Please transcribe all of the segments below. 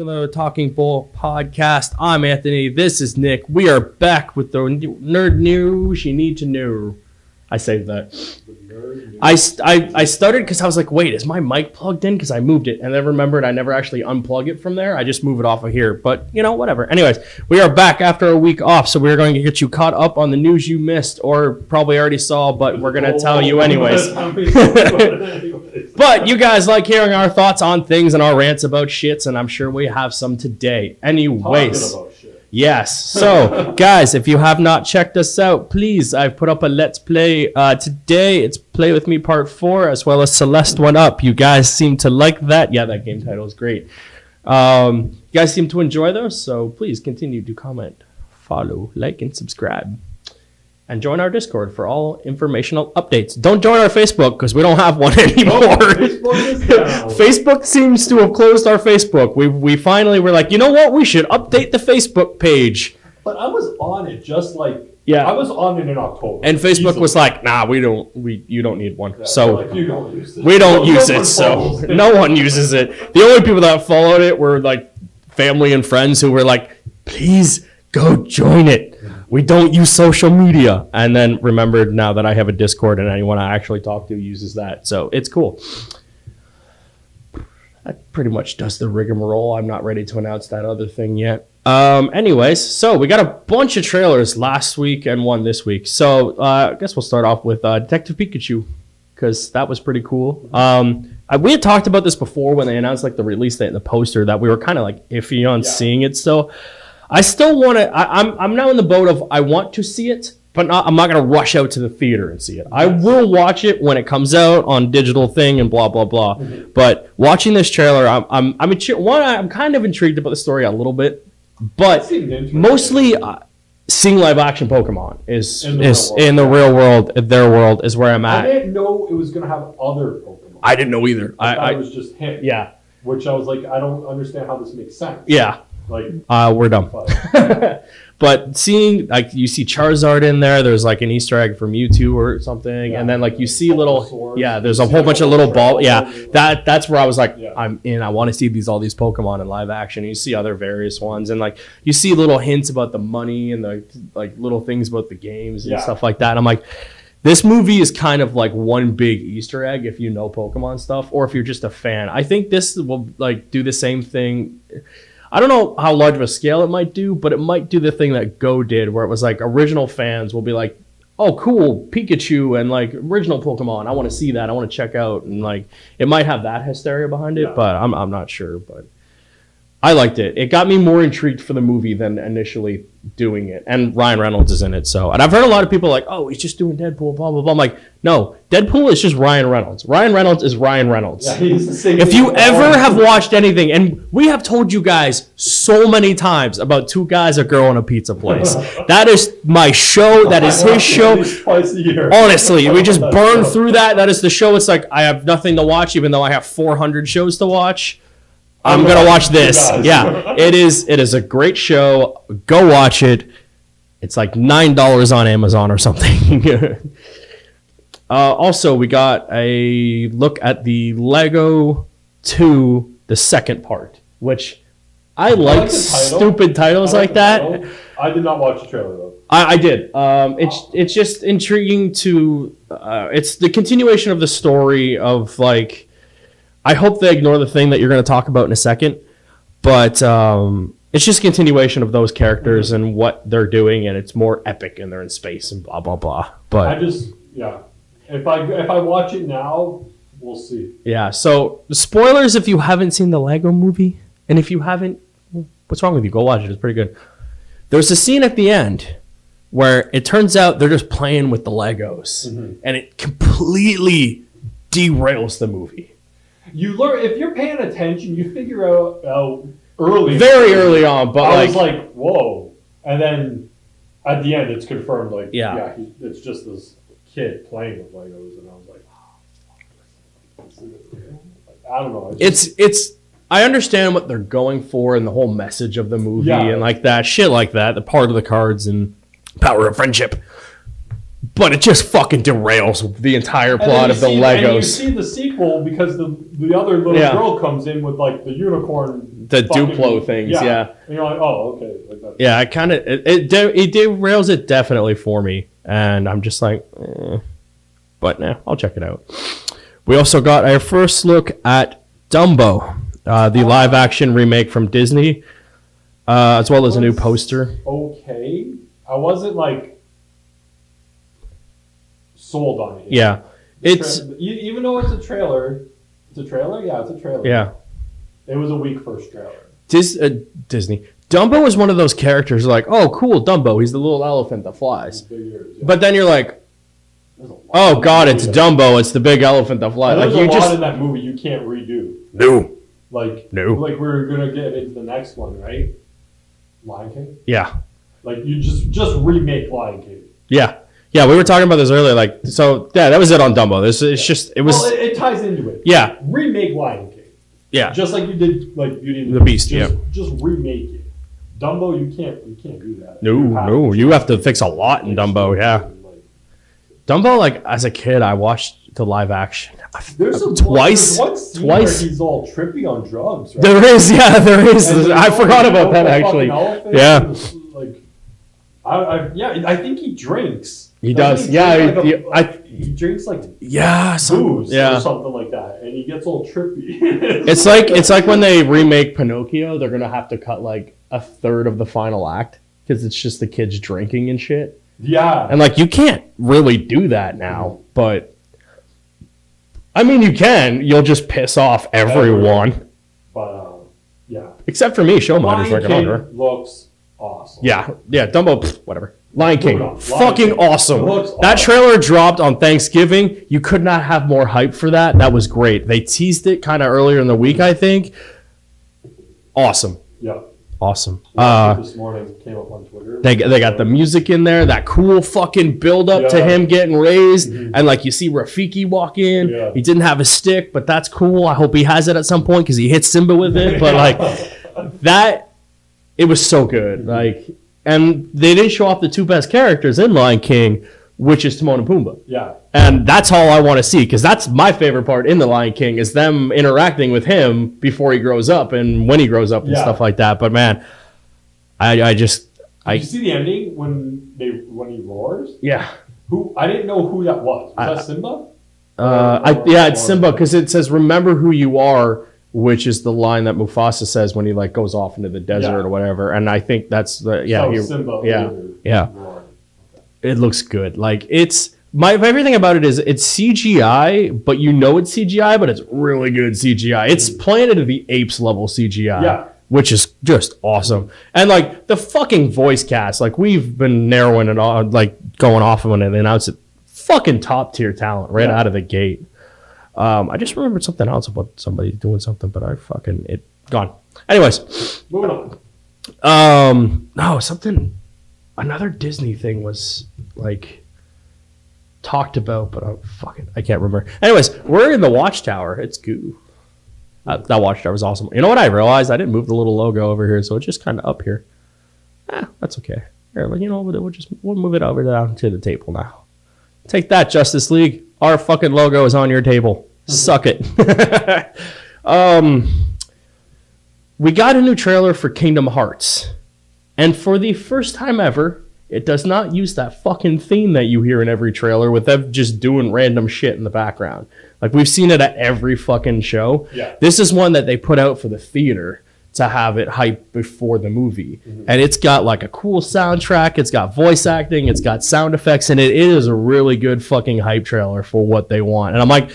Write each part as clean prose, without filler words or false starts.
to the Talking Bull podcast. I'm Anthony. This is Nick. We are back with the nerd news you need to know. I saved that. I stuttered because I was like, wait, is my mic plugged in? Because I moved it and then remembered I never actually unplug it from there. I just move it off of here. But, you know, whatever. Anyways, we are back after a week off. So we're going to get you caught up on the news you missed or probably already saw, but we're going to tell you anyways. But you guys like hearing our thoughts on things and our rants about shits, and I'm sure we have some today. Anyways. Yes. So, guys, if you have not checked us out, please, I've put up a Let's Play. Today, it's Play With Me Part 4, as well as Celeste One Up. You guys seem to like that. Yeah, that game title is great. You guys seem to enjoy those, so please continue to comment, follow, like, and subscribe. And join our Discord for all informational updates. Don't join our Facebook because we don't have one anymore. Facebook seems to have closed our Facebook. We finally were like, you know what? We should update the Facebook page. But I was on it just like I was on it in October. And Facebook was like, nah, you don't need one. Yeah, so like, you don't use it. We don't use it, so no one uses it. The only people that followed it were like family and friends who were like, please go join it. We don't use social media. And then remembered now that I have a Discord and anyone I actually talk to uses that. So it's cool. That pretty much does the rigmarole. I'm not ready to announce that other thing yet. Anyways, so we got a bunch of trailers last week and one this week. So I guess we'll start off with Detective Pikachu because that was pretty cool. We had talked about this before when they announced like the release date and the poster that we were kind of like iffy on seeing it still. I still want to. I'm now in the boat of I want to see it, but I'm not going to rush out to the theater and see it. I will watch it when it comes out on digital thing and blah blah blah. Mm-hmm. But watching this trailer, I'm kind of intrigued about the story a little bit, but mostly seeing live action Pokemon is in the real world. Their world is where I'm at. I didn't know it was going to have other Pokemon. I didn't know either. I was just him. Yeah. Which I was like, I don't understand how this makes sense. Yeah. Like we're done. But seeing like you see Charizard in there, there's like an Easter egg from Mewtwo or something, and then like you see there's a whole bunch of little ball. Yeah, that's where I was like, I'm in. I want to see all these Pokemon in live action. And you see other various ones, and like you see little hints about the money and the like little things about the games and stuff like that. And I'm like, this movie is kind of like one big Easter egg if you know Pokemon stuff, or if you're just a fan. I think this will like do the same thing. I don't know how large of a scale it might do, but it might do the thing that Go did, where it was like original fans will be like, oh, cool, Pikachu and like original Pokemon. I want to see that. I want to check out. And like, it might have that hysteria behind it, but I'm not sure. But I liked it. It got me more intrigued for the movie than initially doing it. And Ryan Reynolds is in it. So, and I've heard a lot of people like, oh, he's just doing Deadpool, blah, blah, blah. I'm like, no, Deadpool is just Ryan Reynolds. Ryan Reynolds is Ryan Reynolds. Yeah, he's the same. If you ever have watched anything, and we have told you guys so many times about Two Guys, a Girl, and a Pizza Place. That is my show. That is his show. Twice a year. Honestly, we just burn through that. That is the show. It's like I have nothing to watch, even though I have 400 shows to watch. I'm going to watch this. Yeah, it is a great show. Go watch it. It's like $9 on Amazon or something. Also, we got a look at the Lego 2, the second part, which I like stupid titles like that. I did not watch the trailer, though. I did. It's just intriguing to... it's the continuation of the story of, like... I hope they ignore the thing that you're going to talk about in a second, but it's just a continuation of those characters and what they're doing, and it's more epic, and they're in space and blah blah blah. But if I watch it now, we'll see. Yeah. So spoilers if you haven't seen the Lego Movie, and if you haven't, what's wrong with you? Go watch it. It's pretty good. There's a scene at the end where it turns out they're just playing with the Legos, and it completely derails the movie. You learn if you're paying attention, you figure out very early on. But I was like, whoa! And then at the end, it's confirmed. Like, it's just this kid playing with Legos, and I was like, I don't know. It's. I understand what they're going for and the whole message of the movie and like that shit, like that. The part of the cards and power of friendship. But it just fucking derails the entire plot of the Legos. And you see the sequel because the other little girl comes in with like the unicorn the Duplo things. Yeah. And you're like, oh, okay. Like that. Yeah, I kind of it derails it definitely for me, and I'm just like, but nah, I'll check it out. We also got our first look at Dumbo, the live action remake from Disney, as well as a new poster. Okay, I wasn't like sold on it. Yeah, it's even though it's a trailer. It's a trailer. Yeah, it's a trailer. Yeah, it was a week first trailer. Disney. Dumbo is one of those characters like, oh, cool, Dumbo. He's the little elephant that flies. Ears, yeah. But then you're like, oh God, it's Dumbo. It's the big elephant that flies. There's a lot in that movie you can't redo. No. Like we're gonna get into the next one, right? Lion King. Yeah. Like you just remake Lion King. Yeah. Yeah, we were talking about this earlier. Like, so yeah, that was it on Dumbo. It ties into it. Yeah. Remake Lion King. Yeah. Just like you did like Beauty and the Beast. Just remake it. Dumbo, you can't do that. No, you have to fix a lot in Dumbo. Yeah. Dumbo, like as a kid, I watched the live action. There's twice. One scene where he's all trippy on drugs. Right? There is. I forgot about that actually. Yeah. Like, I think he drinks. He does. He drinks like booze or something like that, and he gets all trippy. It's like when they remake Pinocchio, they're gonna have to cut like a third of the final act because it's just the kids drinking and shit. Yeah, and like you can't really do that now, but I mean you can. You'll just piss off everyone. But yeah, except for me, Showman is like an honor. Looks awesome. Yeah, Dumbo, whatever. Lion King, fucking awesome. That awesome. Trailer dropped on Thanksgiving. You could not have more hype for that. That was great. They teased it kind of earlier in the week, I think. Awesome. Yeah. Awesome. This morning came up on Twitter. They got the music in there, that cool fucking build up to him getting raised, and like you see Rafiki walk in. Yeah. He didn't have a stick, but that's cool. I hope he has it at some point because he hits Simba with it. But like that, it was so good. Like. And they didn't show off the two best characters in Lion King, which is Timon and Pumbaa. Yeah. And that's all I want to see, because that's my favorite part in The Lion King, is them interacting with him before he grows up and when he grows up and stuff like that. But man, I just... Did you see the ending when he roars? Yeah. I didn't know who that was. Was that Simba? It's Simba, because it says, remember who you are, which is the line that Mufasa says when he like goes off into the desert or whatever. And I think that's Simba. Yeah. It looks good. Like it's my favorite thing about it is it's CGI, but you know it's CGI, but it's really good CGI. It's Planet of the Apes level CGI, which is just awesome. And like the fucking voice cast, like we've been narrowing it all, like going off of when they announced it. Fucking top tier talent right out of the gate. I just remembered something else about somebody doing something, but it gone. Anyways, moving on. Another Disney thing was like talked about, but I can't remember. Anyways, we're in the Watchtower. It's goo. That Watchtower was awesome. You know what I realized? I didn't move the little logo over here, so it's just kind of up here. That's okay. Here, but we'll move it over down to the table now. Take that, Justice League. Our fucking logo is on your table. Suck it. We got a new trailer for Kingdom Hearts. And for the first time ever, it does not use that fucking theme that you hear in every trailer with them just doing random shit in the background. Like, we've seen it at every fucking show. Yeah. This is one that they put out for the theater to have it hyped before the movie. Mm-hmm. And it's got like a cool soundtrack, it's got voice acting, it's got sound effects, and it is a really good fucking hype trailer for what they want. And I'm like,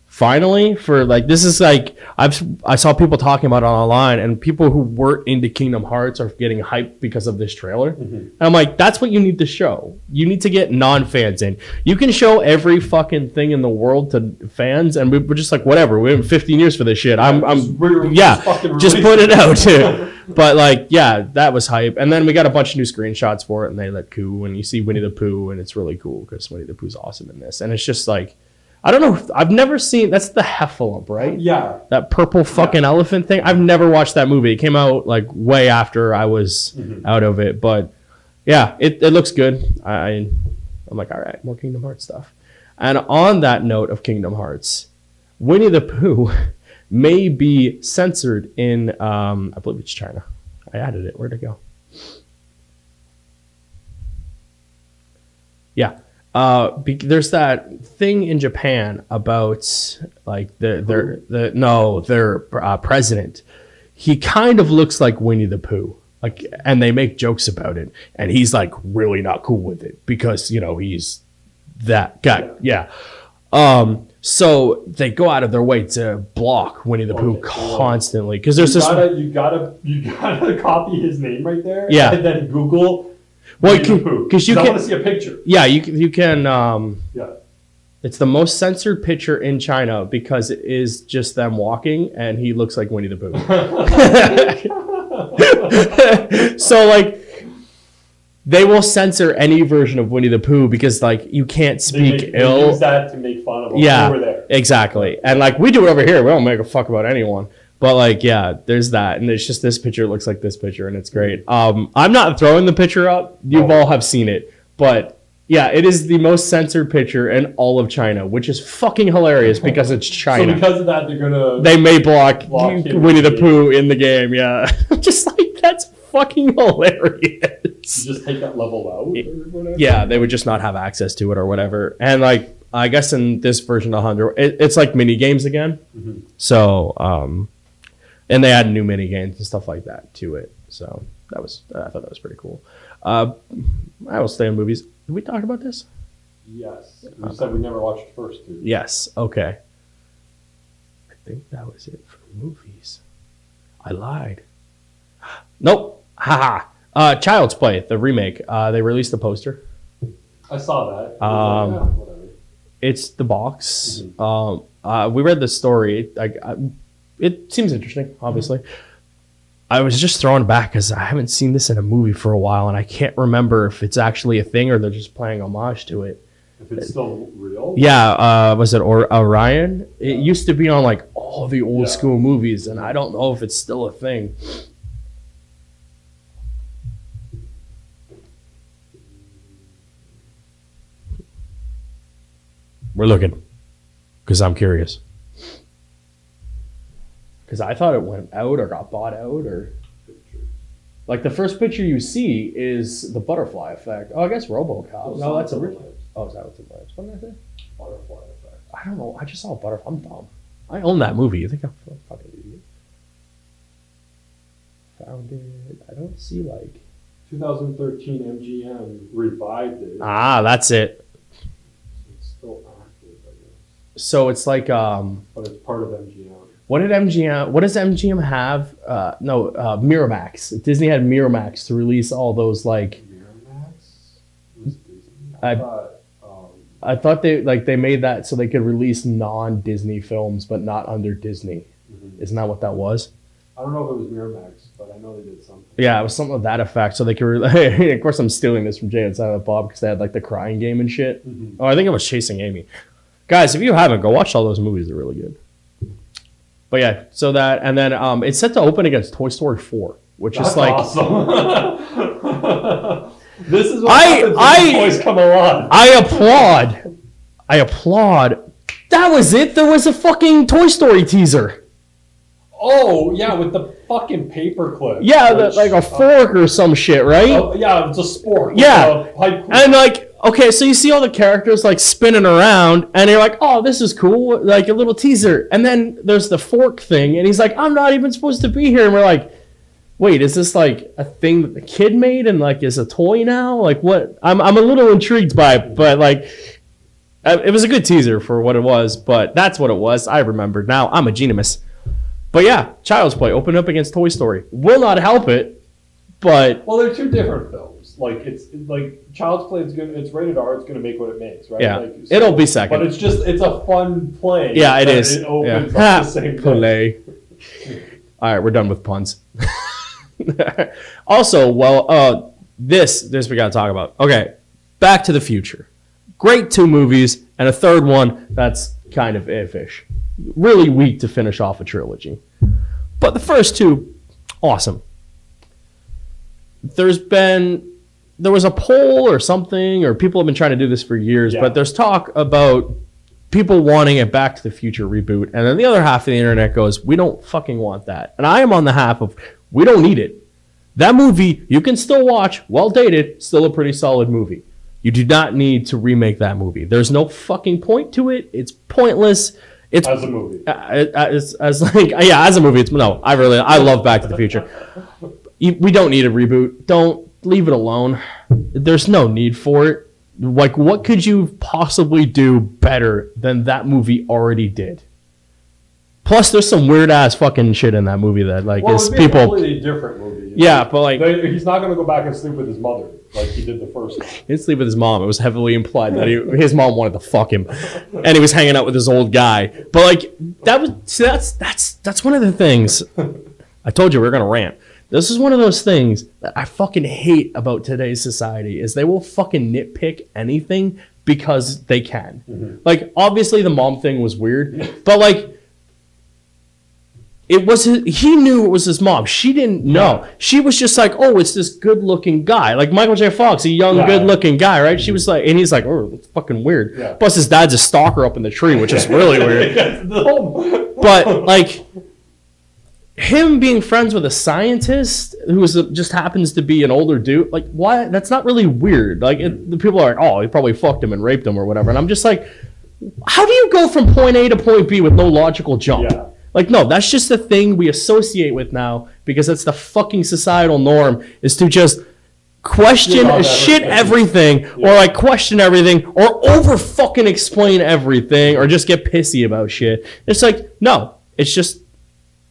finally, for like, this is like, I saw people talking about it online, and people who weren't into Kingdom Hearts are getting hyped because of this trailer. Mm-hmm. And I'm like, that's what you need to show. You need to get non-fans in. You can show every fucking thing in the world to fans, and we're just like, whatever, we're in 15 years for this shit. Just put it out too. But like, yeah, that was hype. And then we got a bunch of new screenshots for it, and they let Coo, and you see Winnie the Pooh, and it's really cool because Winnie the Pooh's awesome in this. And it's just like, I don't know. I've never seen... That's the Heffalump, right? Yeah. That purple fucking elephant thing. I've never watched that movie. It came out like way after I was out of it. But yeah, it looks good. I'm like, all right, more Kingdom Hearts stuff. And on that note of Kingdom Hearts, Winnie the Pooh may be censored in, I believe it's China. I added it. Where'd it go? Yeah. There's that thing in Japan about like their president. He kind of looks like Winnie the Pooh. Like, and they make jokes about it, and he's like really not cool with it because he's that guy. Yeah. So they go out of their way to block Winnie the Pooh constantly because there's you gotta copy his name right there. Yeah. And then Google. Well, because you can. I can want to see a picture. Yeah, you can. Yeah. It's the most censored picture in China because it is just them walking, and he looks like Winnie the Pooh. So like, they will censor any version of Winnie the Pooh because like you can't speak ill. They use that to make fun of them over there. Exactly. And like we do it over here. We don't make a fuck about anyone. But like, yeah, there's that, and it's just this picture looks like this picture, and it's great. I'm not throwing the picture up. You all have seen it, but yeah, it is the most censored picture in all of China, which is fucking hilarious because it's China. So because of that, they may block Winnie the Pooh in the game. Yeah, just like that's fucking hilarious. You just take that level out or whatever? Yeah, they would just not have access to it or whatever. And like, I guess in this version of 100, it's like mini games again. Mm-hmm. So, and they add new mini games and stuff like that to it. So I thought that was pretty cool. I will stay in movies. Did we talk about this? Yes. We said we never watched the first two. Yes. Okay. I think that was it for movies. I lied. Nope. Haha. Child's Play, the remake. They released the poster. I saw that. Whatever. It's the box. Mm-hmm. We read the story. It seems interesting, obviously. I was just thrown back because I haven't seen this in a movie for a while, and I can't remember if it's actually a thing or they're just playing homage to it. If it's still real? Yeah. Was it Orion? It used to be on like all the old school movies, and I don't know if it's still a thing. We're looking because I'm curious. Because I thought it went out or got bought out or... Like the first picture you see is the butterfly effect. Oh, I guess RoboCop. No, that's a... Oh, is that what's in my... What did I say? Butterfly effect. I don't know. I just saw a butterfly. I'm dumb. I own that movie. You think I'm a fucking idiot? Found it. I don't see like... 2013 MGM revived it. Ah, that's it. It's still active, I guess. So it's like... But it's part of MGM. What does MGM have? Miramax. Disney had Miramax to release all those like. Miramax? I thought they made that so they could release non-Disney films, but not under Disney. Mm-hmm. Isn't that what that was? I don't know if it was Miramax, but I know they did something. Yeah, it was something of that effect. So they could. Of course, I'm stealing this from Jay and Silent Bob because they had like the crying game and shit. Mm-hmm. Oh, I think it was Chasing Amy. Guys, if you haven't, go watch all those movies. They're really good. But yeah, so that, and then it's set to open against Toy Story 4, which is like... awesome. This is what happens when toys come alive. I applaud. That was it? There was a fucking Toy Story teaser. Oh, yeah, with the fucking paperclip. Yeah, like a fork or some shit, right? Yeah, it's a spork. Yeah. And like... Okay, so you see all the characters like spinning around, and you're like, "Oh, this is cool!" Like a little teaser, and then there's the fork thing, and he's like, "I'm not even supposed to be here," and we're like, "Wait, is this like a thing that the kid made, and like is a toy now? Like what?" I'm a little intrigued by it, but like, it was a good teaser for what it was, but that's what it was. I remembered now. I'm a genius. But yeah, Child's Play opened up against Toy Story. Will not help it, but they're two different films. Like it's like Child's Play is good. It's rated R. It's going to make what it makes, right? Yeah, like, so, it'll be second. But it's a fun play. Yeah, it is. It opens up the same play. All right, we're done with puns. Also, this we got to talk about. Okay, Back to the Future. Great 2 movies, and a third one that's kind of ish. Really weak to finish off a trilogy. But the first 2, awesome. There was a poll or something, or people have been trying to do this for years, but there's talk about people wanting a Back to the Future reboot, and then the other half of the internet goes, we don't fucking want that. And I am on the half of, we don't need it. That movie, you can still watch, well dated, still a pretty solid movie. You do not need to remake that movie. There's no fucking point to it. It's pointless. It's as a movie. As a movie. I love Back to the Future. We don't need a reboot. Don't leave it alone. There's no need for it. Like, what could you possibly do better than that movie already did? Plus, there's some weird ass fucking shit in that movie that is people. A completely different movie. Yeah, but he's not going to go back and sleep with his mother like he did the first one. He didn't sleep with his mom. It was heavily implied that his mom wanted to fuck him, and he was hanging out with his old guy. But that's one of the things. I told you we were going to rant. This is one of those things that I fucking hate about today's society is they will fucking nitpick anything because they can. Mm-hmm. Like, obviously the mom thing was weird, but he knew it was his mom. She didn't know. She was just like, oh, it's this good looking guy. Like Michael J. Fox, a young, good looking guy, right? She was like, and he's like, oh, it's fucking weird. Yeah. Plus his dad's a stalker up in the tree, which is really weird. But him being friends with a scientist who just happens to be an older dude, like, why? That's not really weird. The people are like, oh, he probably fucked him and raped him or whatever. And I'm just like, how do you go from point A to point B with no logical jump? Yeah. No, that's just the thing we associate with now because that's the fucking societal norm is to just question everything or question everything or over fucking explain everything or just get pissy about shit. It's no, it's just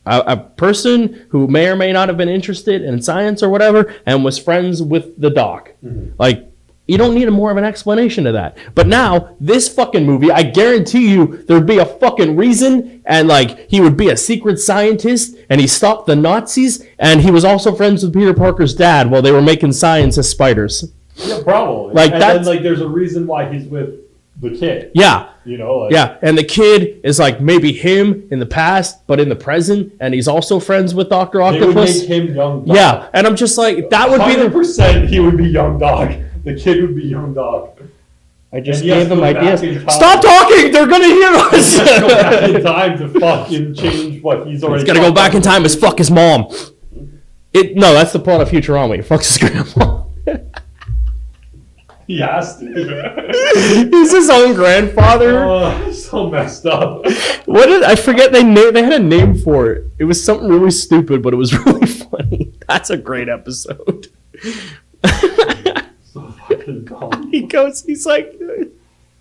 a person who may or may not have been interested in science or whatever and was friends with the doc. Mm-hmm. You don't need more of an explanation to that. But now, this fucking movie, I guarantee you there'd be a fucking reason and he would be a secret scientist and he stopped the Nazis and he was also friends with Peter Parker's dad while they were making science as spiders. Yeah, probably. Then there's a reason why he's with the kid. Yeah. Yeah, and the kid is maybe him in the past, but in the present, and he's also friends with Dr. Octopus. They would make him Young Dog. Yeah, and I'm just that would be 100% he would be Young Dog. The kid would be Young Dog. I just gave them ideas. Stop talking! They're gonna hear us! He has to go back in time to fucking change what he's already. He's gotta go back in time and fuck his mom. No, that's the plot of Futurama. He fucks his grandma. He has to. He's his own grandfather. Oh, so messed up. I forget they had a name for it. It was something really stupid, but it was really funny. That's a great episode. So fucking dumb. He's like,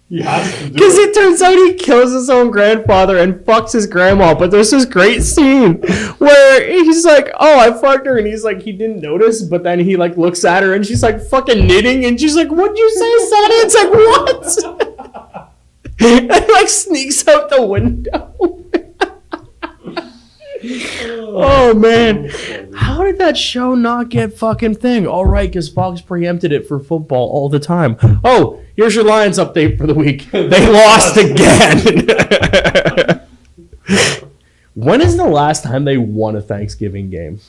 he has to do because it turns out he kills his own grandfather and fucks his grandma. But there's this great scene where he's like, "Oh, I fucked her," and he's like, he didn't notice, but then he looks at her and she's fucking knitting, and she's like, "What'd you say, son?" It's what? And sneaks out the window. Oh man, how did that show not get fucking thing? All right, because Fox preempted it for football all the time. Oh, here's your Lions update for the week. They lost again. When is the last time they won a Thanksgiving game?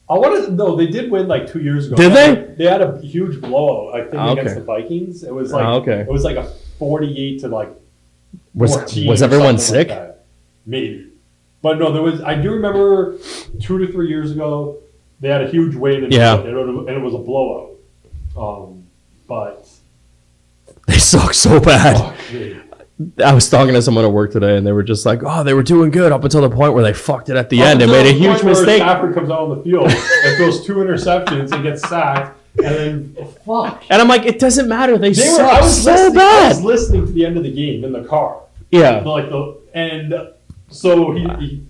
They did win 2 years ago. Did they? They had a huge blowout, I think, against the Vikings. It was it was a 48 to 14. Was everyone sick? Maybe. But no, I do remember 2 to 3 years ago, they had a huge win and it was a blowout. But they suck so bad. I was talking to someone at work today, and they were just like, "Oh, they were doing good up until the point where they fucked it at the end and made a huge mistake." Stafford comes out on the field and throws 2 interceptions and gets sacked, and then fuck. And I'm like, it doesn't matter. They suck so bad. I was listening to the end of the game in the car. Yeah. So he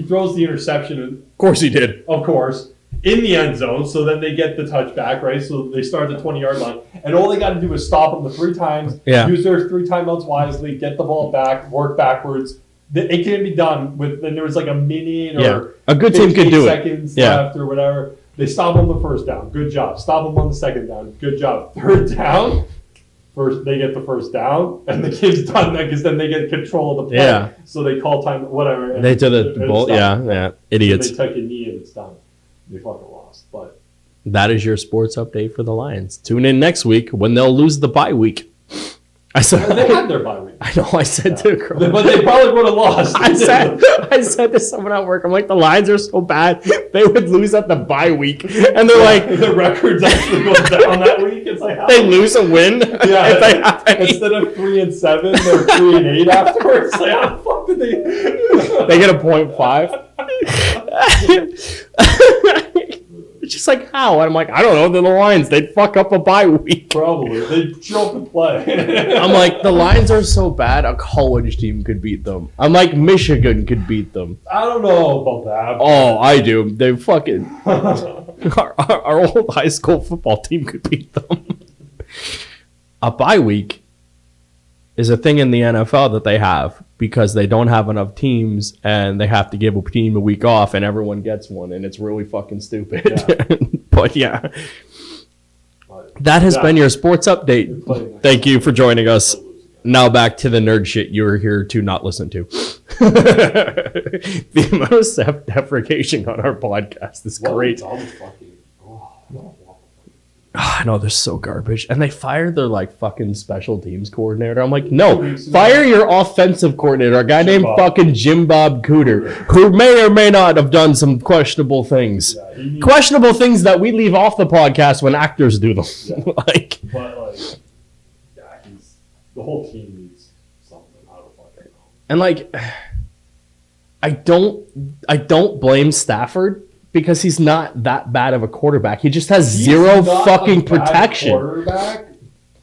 throws the interception. Of course he did. Of course. In the end zone, so then they get the touchback, right? So they start the 20-yard line. And all they got to do is stop them the 3 times, use their 3 timeouts wisely, get the ball back, work backwards. It can be done. Then there was a minute or a good team could do seconds left or whatever. They stop them the first down. Good job. Stop them on the second down. Good job. Third down. First, they get the first down, and the game's done because then they get control of the play. Yeah. So they call time, whatever. And they did the ball. Yeah, idiots. So they took a knee and it's done. They fucking lost. But that is your sports update for the Lions. Tune in next week when they'll lose the bye week. I said they had their bye week. I know. I said to a girl, but they probably would have lost. I said to someone at work, I'm like, the Lions are so bad, they would lose at the bye week, and they're like, the records actually go down that week. It's like they lose a win. Yeah, if they have any. Instead of 3-7, they're 3-8 afterwards. Like, how the fuck did they? They get a 0.5. It's just like, how? And I'm like, I don't know. They're the Lions. They'd fuck up a bye week. Probably. They'd show up and play. I'm like, the Lions are so bad, a college team could beat them. I'm like, Michigan could beat them. I don't know about that. Oh, I do. They fucking... our old high school football team could beat them. A bye week is a thing in the NFL that they have because they don't have enough teams and they have to give a team a week off and everyone gets one, and it's really fucking stupid. Yeah. But yeah, that has been your sports update. Thank you for joining us. Now back to the nerd shit you were here to not listen to. The amount of self-deprecation on our podcast is great. I know, they're so garbage. And they fired their like fucking special teams coordinator. I'm like, no, fire your offensive coordinator, a guy named fucking Jim Bob Cooter, who may or may not have done some questionable things. Yeah, questionable things that we leave off the podcast when actors do them. Yeah. Like, but like, yeah, the whole team needs something. I don't fucking know. And like, I don't blame Stafford, because he's not that bad of a quarterback. He just has zero fucking protection. Quarterback,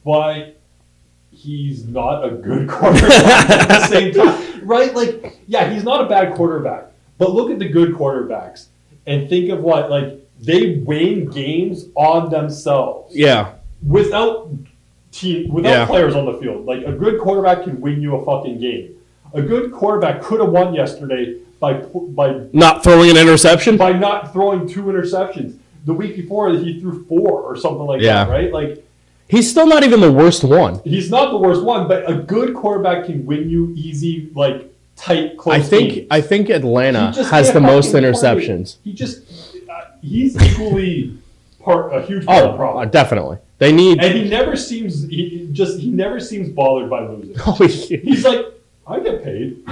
but he's not a good quarterback at the same time, right? Like, yeah, he's not a bad quarterback, but look at the good quarterbacks and think of what, like, they win games on themselves. Yeah, without players on the field. Like, a good quarterback can win you a fucking game. A good quarterback could have won yesterday by not throwing an interception, by not throwing 2 interceptions. The week before, he threw 4 or something like that, right? Like, he's still not even the worst one. He's not the worst one, but a good quarterback can win you easy, like, tight, close games. I think Atlanta has the most interceptions. He's equally a huge part of the problem. Definitely. They need, and he never seems bothered by losing. He's like, I get paid.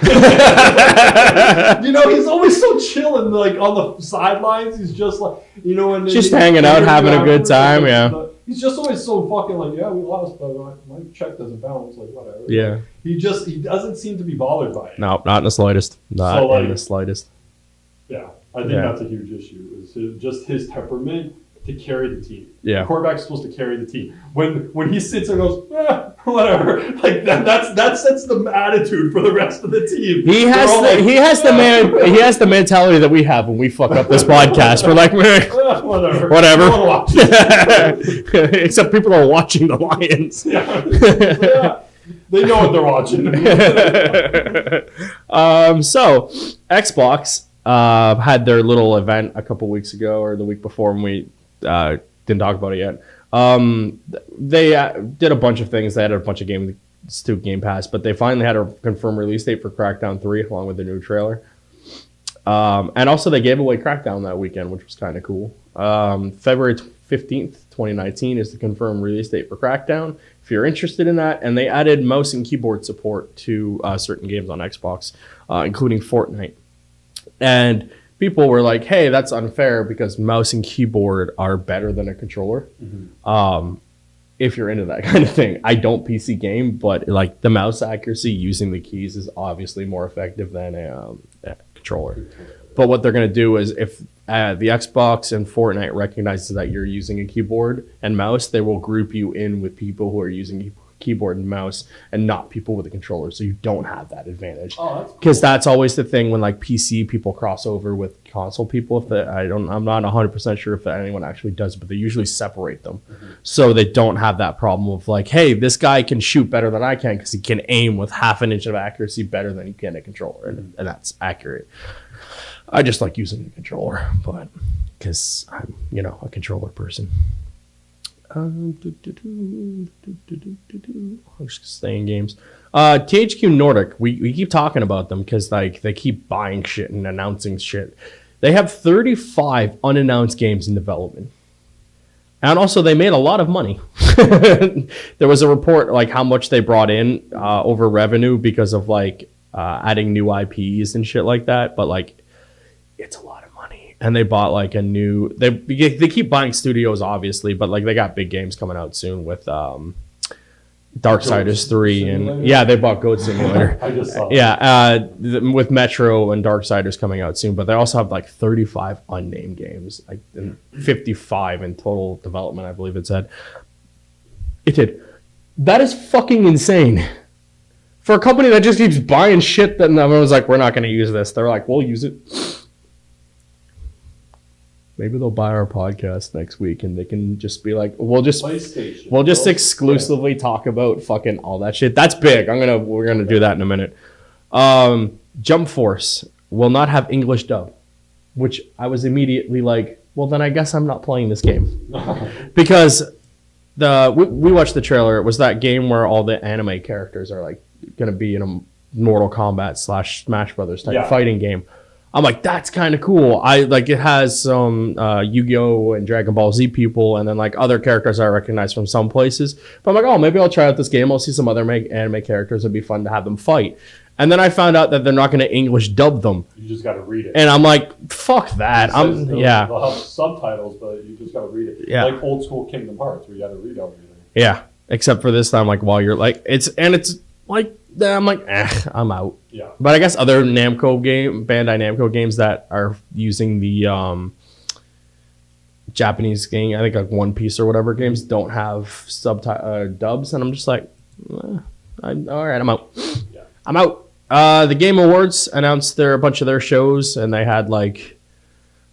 He's always so chill and like on the sidelines. He's just like, and just hanging out, having a good time. Yeah. He's just always so fucking like, yeah, we lost, but my check doesn't bounce. Like, whatever. Yeah. He doesn't seem to be bothered by it. No, not in the slightest. Not in the slightest. Yeah, I think that's a huge issue. Is just his temperament to carry the team. Yeah. The quarterback's supposed to carry the team. When he sits there and goes, whatever, like that sets the attitude for the rest of the team. He has the mentality that we have when we fuck up this podcast. We're like, whatever. Except people are watching the Lions. Yeah. They know what they're watching. So Xbox had their little event a couple weeks ago or the week before, when we didn't talk about it yet. They did a bunch of things. They had a bunch of games to Game Pass, but they finally had a confirmed release date for Crackdown 3 along with the new trailer. And also they gave away Crackdown that weekend, which was kind of cool. February 15th, 2019 is the confirmed release date for Crackdown, if you're interested in that. And they added mouse and keyboard support to certain games on Xbox, including Fortnite. And people were like, hey, that's unfair because mouse and keyboard are better than a controller. Mm-hmm. If you're into that kind of thing. I don't PC game, but like the mouse accuracy using the keys is obviously more effective than a controller. But what they're going to do is if the Xbox and Fortnite recognizes that you're using a keyboard and mouse, they will group you in with people who are using keyboard and mouse and not people with a controller, so you don't have that advantage. Because that's always the thing when like PC people cross over with console people. I'm not 100% sure if anyone actually does, but they usually separate them. Mm-hmm. So they don't have that problem of like, hey, this guy can shoot better than I can because he can aim with half an inch of accuracy better than you can a controller, and that's accurate. I just like using a controller, but because I'm a controller person. I'm just staying games. THQ Nordic, we keep talking about them because like they keep buying shit and announcing shit. They have 35 unannounced games in development. And also, they made a lot of money. There was a report like how much they brought in over revenue because of like adding new IPs and shit like that. But like, it's a lot of money. And they bought like a new. They keep buying studios, obviously, but like they got big games coming out soon with Darksiders 3 and they bought Goat Simulator. I just saw with Metro and Darksiders coming out soon, but they also have like 35 unnamed games, like 55 in total development, I believe it said. It did. That is fucking insane. For a company that just keeps buying shit that everyone's like, we're not going to use this. They're like, we'll use it. Maybe they'll buy our podcast next week and they can just be like, we'll just exclusively talk about fucking all that shit. That's big. We're gonna do that in a minute. Jump Force will not have English dub, which I was immediately like, well then I guess I'm not playing this game. Because we watched the trailer. It was that game where all the anime characters are like gonna be in a Mortal Kombat / Smash Brothers type fighting game. I'm like, that's kind of cool. I like it has some Yu-Gi-Oh! And Dragon Ball Z people, and then like other characters I recognize from some places. But I'm like, oh, maybe I'll try out this game. I'll see some other anime characters. It'd be fun to have them fight. And then I found out that they're not going to English dub them. You just got to read it. And I'm like, fuck that. They'll have subtitles, but you just got to read it. Yeah. Like old school Kingdom Hearts, where you got to read everything. Yeah, except for this time, like while you're like, it's like. I'm like, I'm out. Yeah. But I guess other Bandai Namco games that are using the Japanese game, I think like One Piece or whatever games, don't have dubs, and I'm just like, all right, I'm out. Yeah. I'm out. The Game Awards announced a bunch of their shows, and they had like,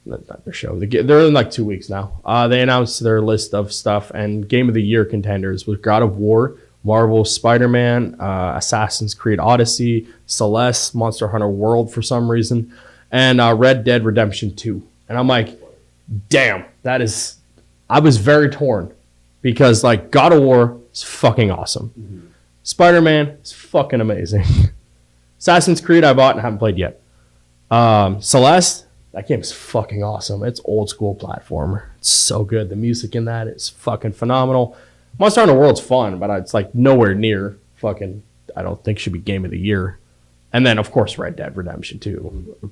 not their show, they're in like 2 weeks now. They announced their list of stuff, and Game of the Year contenders was God of War, Marvel's Spider-Man, Assassin's Creed Odyssey, Celeste, Monster Hunter World for some reason, and Red Dead Redemption 2. And I'm like, damn, I was very torn because like God of War is fucking awesome. Mm-hmm. Spider-Man is fucking amazing. Assassin's Creed I bought and haven't played yet. Celeste, that game is fucking awesome. It's old school platformer. It's so good. The music in that is fucking phenomenal. Monster Hunter World's fun, but it's like nowhere near fucking, I don't think should be Game of the Year. And then, of course, Red Dead Redemption 2.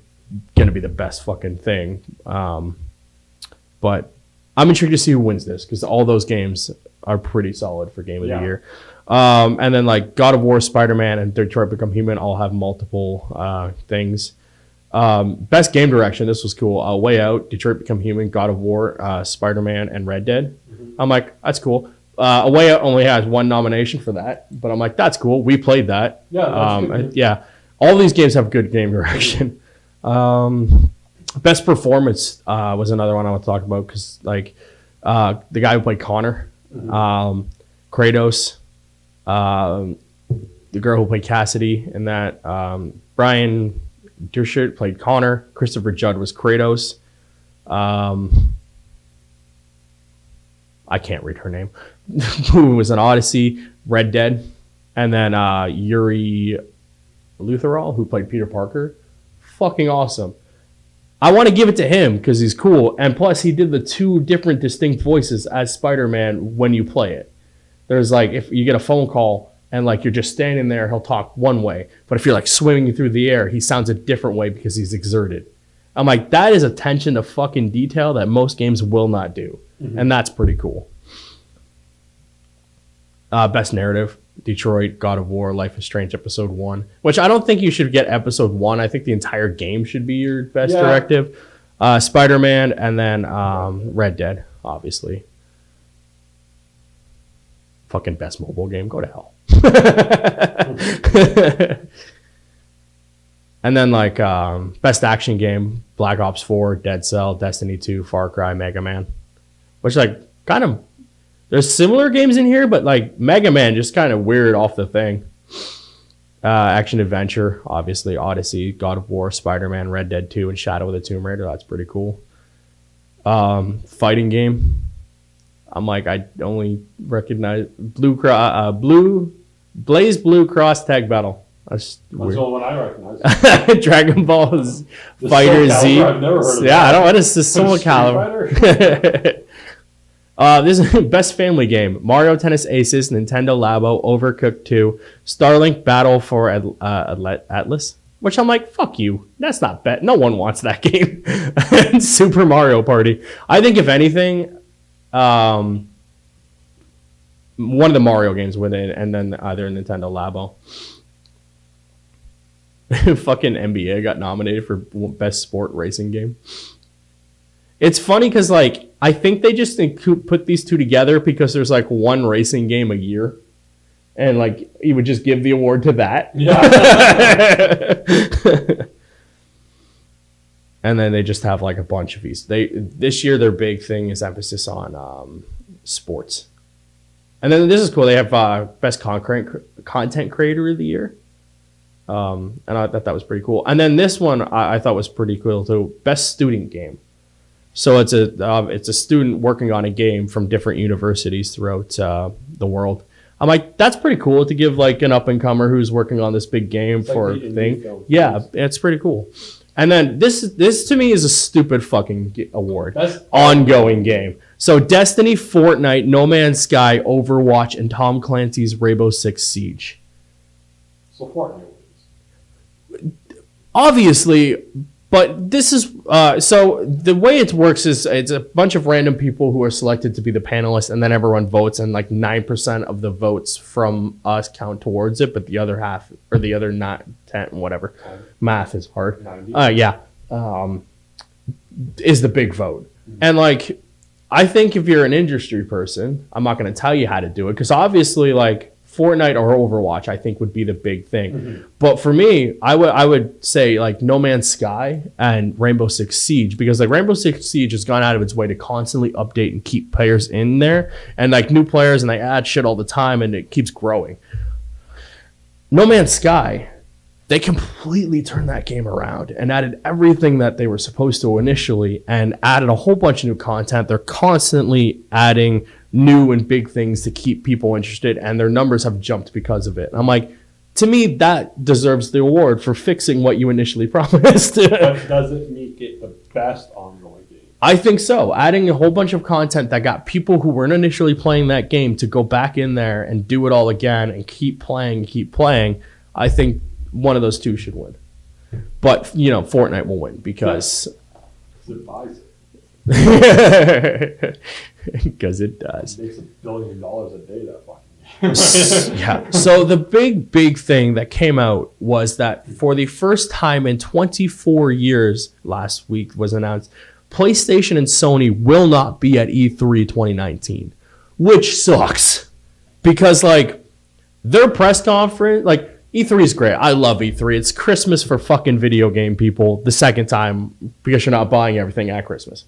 Going to be the best fucking thing. But I'm intrigued to see who wins this because all those games are pretty solid for Game of the Year. And then, like, God of War, Spider-Man, and Detroit Become Human all have multiple things. Best game direction, this was cool. Way Out, Detroit Become Human, God of War, Spider-Man, and Red Dead. Mm-hmm. I'm like, that's cool. A Way Out only has one nomination for that, but I'm like, that's cool. We played that. Yeah, all these games have good game direction. Best performance was another one I want to talk about because, like, the guy who played Connor, Kratos, the girl who played Cassidy, and that Brian Dershirt played Connor. Christopher Judd was Kratos. I can't read her name. Who was an Odyssey, Red Dead, and then Yuri Lutherall, who played Peter Parker. Fucking awesome. I want to give it to him because he's cool, and plus he did the 2 different distinct voices as Spider-Man when you play it. There's like, if you get a phone call and like you're just standing there, he'll talk one way, but if you're like swimming through the air, he sounds a different way because he's exerted. I'm like, that is attention to fucking detail that most games will not do, and that's pretty cool. Best narrative, Detroit, God of War, Life is Strange, Episode 1, which I don't think you should get Episode 1. I think the entire game should be your best directive. Spider-Man, and then Red Dead, obviously. Fucking best mobile game, go to hell. And then like best action game, Black Ops 4, Dead Cell, Destiny 2, Far Cry, Mega Man. Which like kind of, there's similar games in here, but like Mega Man just kind of weird off the thing. Action adventure, obviously Odyssey, God of War, Spider-Man, Red Dead 2, and Shadow of the Tomb Raider. That's pretty cool. Fighting game. I'm like, I only recognize Blaze Blue Cross Tag Battle. That's the only one I recognize. Dragon Ball Fighter Z. I've never heard of that. I don't. What is this? Soul Calibur. This is best family game: Mario Tennis Aces, Nintendo Labo, Overcooked 2, Starlink Battle for Atlas. Which I'm like, fuck you. That's not bad. No one wants that game. And Super Mario Party. I think if anything, one of the Mario games with it, and then either Nintendo Labo. Fucking NBA got nominated for best sport racing game. It's funny because like I think they just put these two together because there's like one racing game a year. And like you would just give the award to that. Yeah. And then they just have like a bunch of these. This year their big thing is emphasis on sports. And then this is cool. They have best content creator of the year. And I thought that was pretty cool. And then this one I thought was pretty cool too. Best student game. So it's a student working on a game from different universities throughout the world. I'm like, that's pretty cool to give like an up and comer who's working on this big game for a thing. Yeah, it's pretty cool. And then this to me is a stupid fucking award. That's ongoing game. So Destiny, Fortnite, No Man's Sky, Overwatch, and Tom Clancy's Rainbow Six Siege. So Fortnite wins. Obviously, but this is so the way it works is it's a bunch of random people who are selected to be the panelists, and then everyone votes, and like 9% of the votes from us count towards it, but the other half or the other 10 whatever, math is hard. Is the big vote, and like I think if you're an industry person, I'm not going to tell you how to do it because obviously like Fortnite or Overwatch, I think would be the big thing. Mm-hmm. But for me, I would say like No Man's Sky and Rainbow Six Siege because like Rainbow Six Siege has gone out of its way to constantly update and keep players in there and like new players and they add shit all the time and it keeps growing. No Man's Sky, they completely turned that game around and added everything that they were supposed to initially and added a whole bunch of new content. They're constantly adding new and big things to keep people interested, and their numbers have jumped because of it. And I'm like, to me, that deserves the award for fixing what you initially promised. But does it make it the best ongoing game? I think so. Adding a whole bunch of content that got people who weren't initially playing that game to go back in there and do it all again and keep playing. I think one of those two should win. But, you know, Fortnite will win because... It buys it. Because it does. It makes $1 billion a day, that fucking game. Yeah. So the big thing that came out was that for the first time in 24 years, last week was announced, PlayStation and Sony will not be at E3 2019, which sucks. Because, like, their press conference, like, E3 is great. I love E3. It's Christmas for fucking video game people the second time because you're not buying everything at Christmas.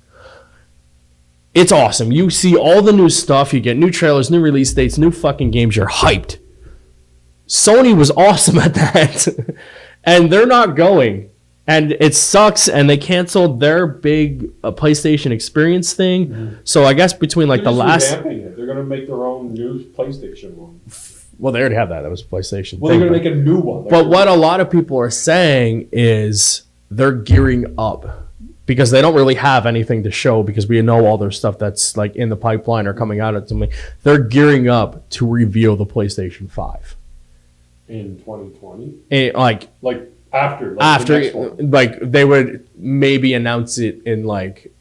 It's awesome. You see all the new stuff. You get new trailers, new release dates, new fucking games. You're hyped. Sony was awesome at that. And they're not going. And it sucks. And they canceled their big PlayStation experience thing. Mm-hmm. So I guess between like they're the last... They're going to make their own new PlayStation one. Well, they already have that. That was a PlayStation. Well, they're going to make a new one. But what a lot of people are saying is they're gearing up. Because they don't really have anything to show because we know all their stuff that's like in the pipeline or coming out at something. They're gearing up to reveal the PlayStation 5. In 2020? Like after. Like they would maybe announce it in like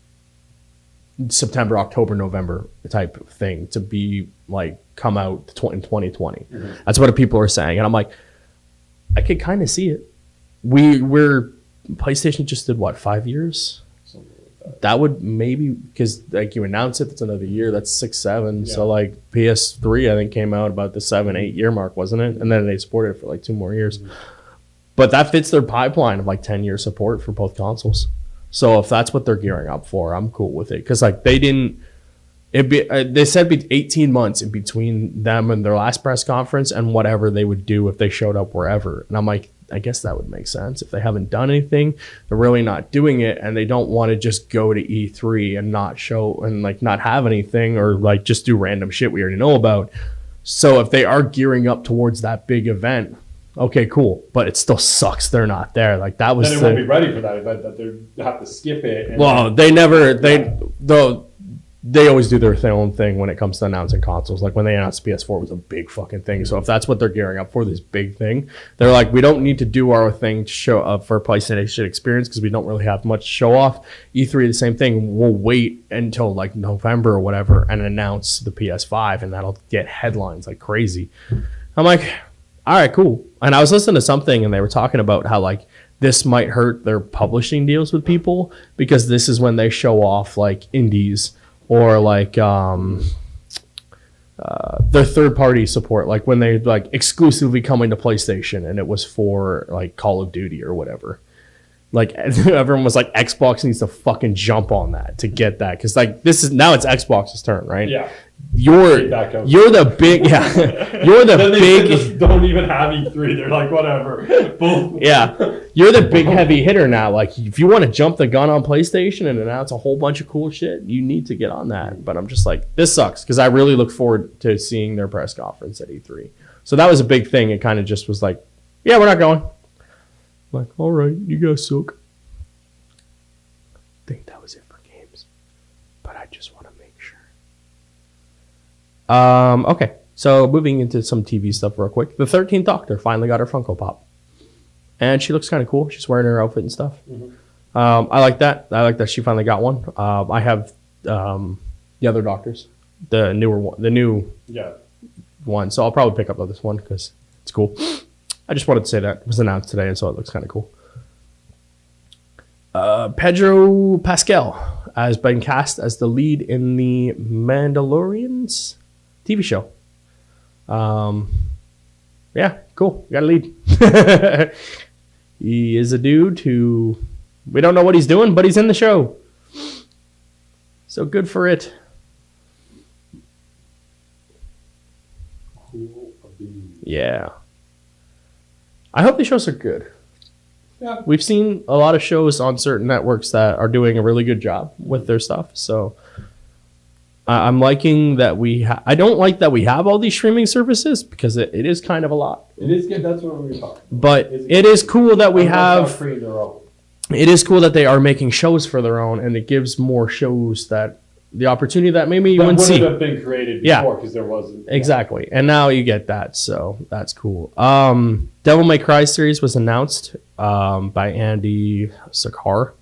September, October, November type of thing to be like come out in 2020. Mm-hmm. That's what people are saying. And I'm like, I could kind of see it. We're PlayStation just did what, 5 years? Something like that. That would maybe because like you announce it, that's another year. That's 6, 7. Yeah. So like PS3, I think came out about the 7, 8 year mark, wasn't it? And then they supported it for like 2 more years. Mm-hmm. But that fits their pipeline of like 10-year support for both consoles. So if that's what they're gearing up for, I'm cool with it because like they didn't. They said 18 months in between them and their last press conference and whatever they would do if they showed up wherever. And I'm like, I guess that would make sense. If they haven't done anything, they're really not doing it, and they don't want to just go to E3 and not show and like not have anything or like just do random shit we already know about. So if they are gearing up towards that big event, okay, cool. But it still sucks they're not there. Like that was. Then they won't be ready for that event. That they have to skip it. Well, they never. they always do their own thing when it comes to announcing consoles. Like when they announced PS4 was a big fucking thing. So if that's what they're gearing up for, this big thing, they're like, we don't need to do our thing to show up for PlayStation experience because we don't really have much to show off. E3, the same thing. We'll wait until like November or whatever and announce the PS5, and that'll get headlines like crazy. I'm like, all right, cool. And I was listening to something, and they were talking about how like this might hurt their publishing deals with people because this is when they show off like indies or like their third-party support, like when they like exclusively coming to PlayStation and it was for like Call of Duty or whatever. Like everyone was like, Xbox needs to fucking jump on that to get that because like this is now it's Xbox's turn, right? Yeah. You're the big you're the big just don't even have E3. They're like whatever. Boom. Yeah. You're the big heavy hitter now. Like if you want to jump the gun on PlayStation and announce a whole bunch of cool shit, you need to get on that. But I'm just like, this sucks because I really look forward to seeing their press conference at E3. So that was a big thing. It kind of just was like, yeah, we're not going. I'm like, all right, you guys suck. I think that was it for games. But I just want to make sure. Okay, so moving into some TV stuff real quick. The 13th Doctor finally got her Funko Pop. And she looks kind of cool. She's wearing her outfit and stuff. Mm-hmm. I like that. I like that she finally got one. I have the other Doctors, the newer one, the new one. So I'll probably pick up this one because it's cool. I just wanted to say that it was announced today, and so it looks kind of cool. Pedro Pascal has been cast as the lead in the Mandalorian's TV show. Yeah, cool. Got a lead. He is a dude who we don't know what he's doing, but he's in the show. So good for it. Yeah. I hope the shows are good. Yeah. We've seen a lot of shows on certain networks that are doing a really good job with their stuff. So I'm liking that I don't like that we have all these streaming services because it is kind of a lot. It is good. That's what we're talking about. But it is cool that we have. It is cool that they are making shows for their own, and it gives more shows that the opportunity that maybe you wouldn't see. That would have been created before because there wasn't. Exactly. And now you get that. So that's cool. Devil May Cry series was announced by Andy Sakar.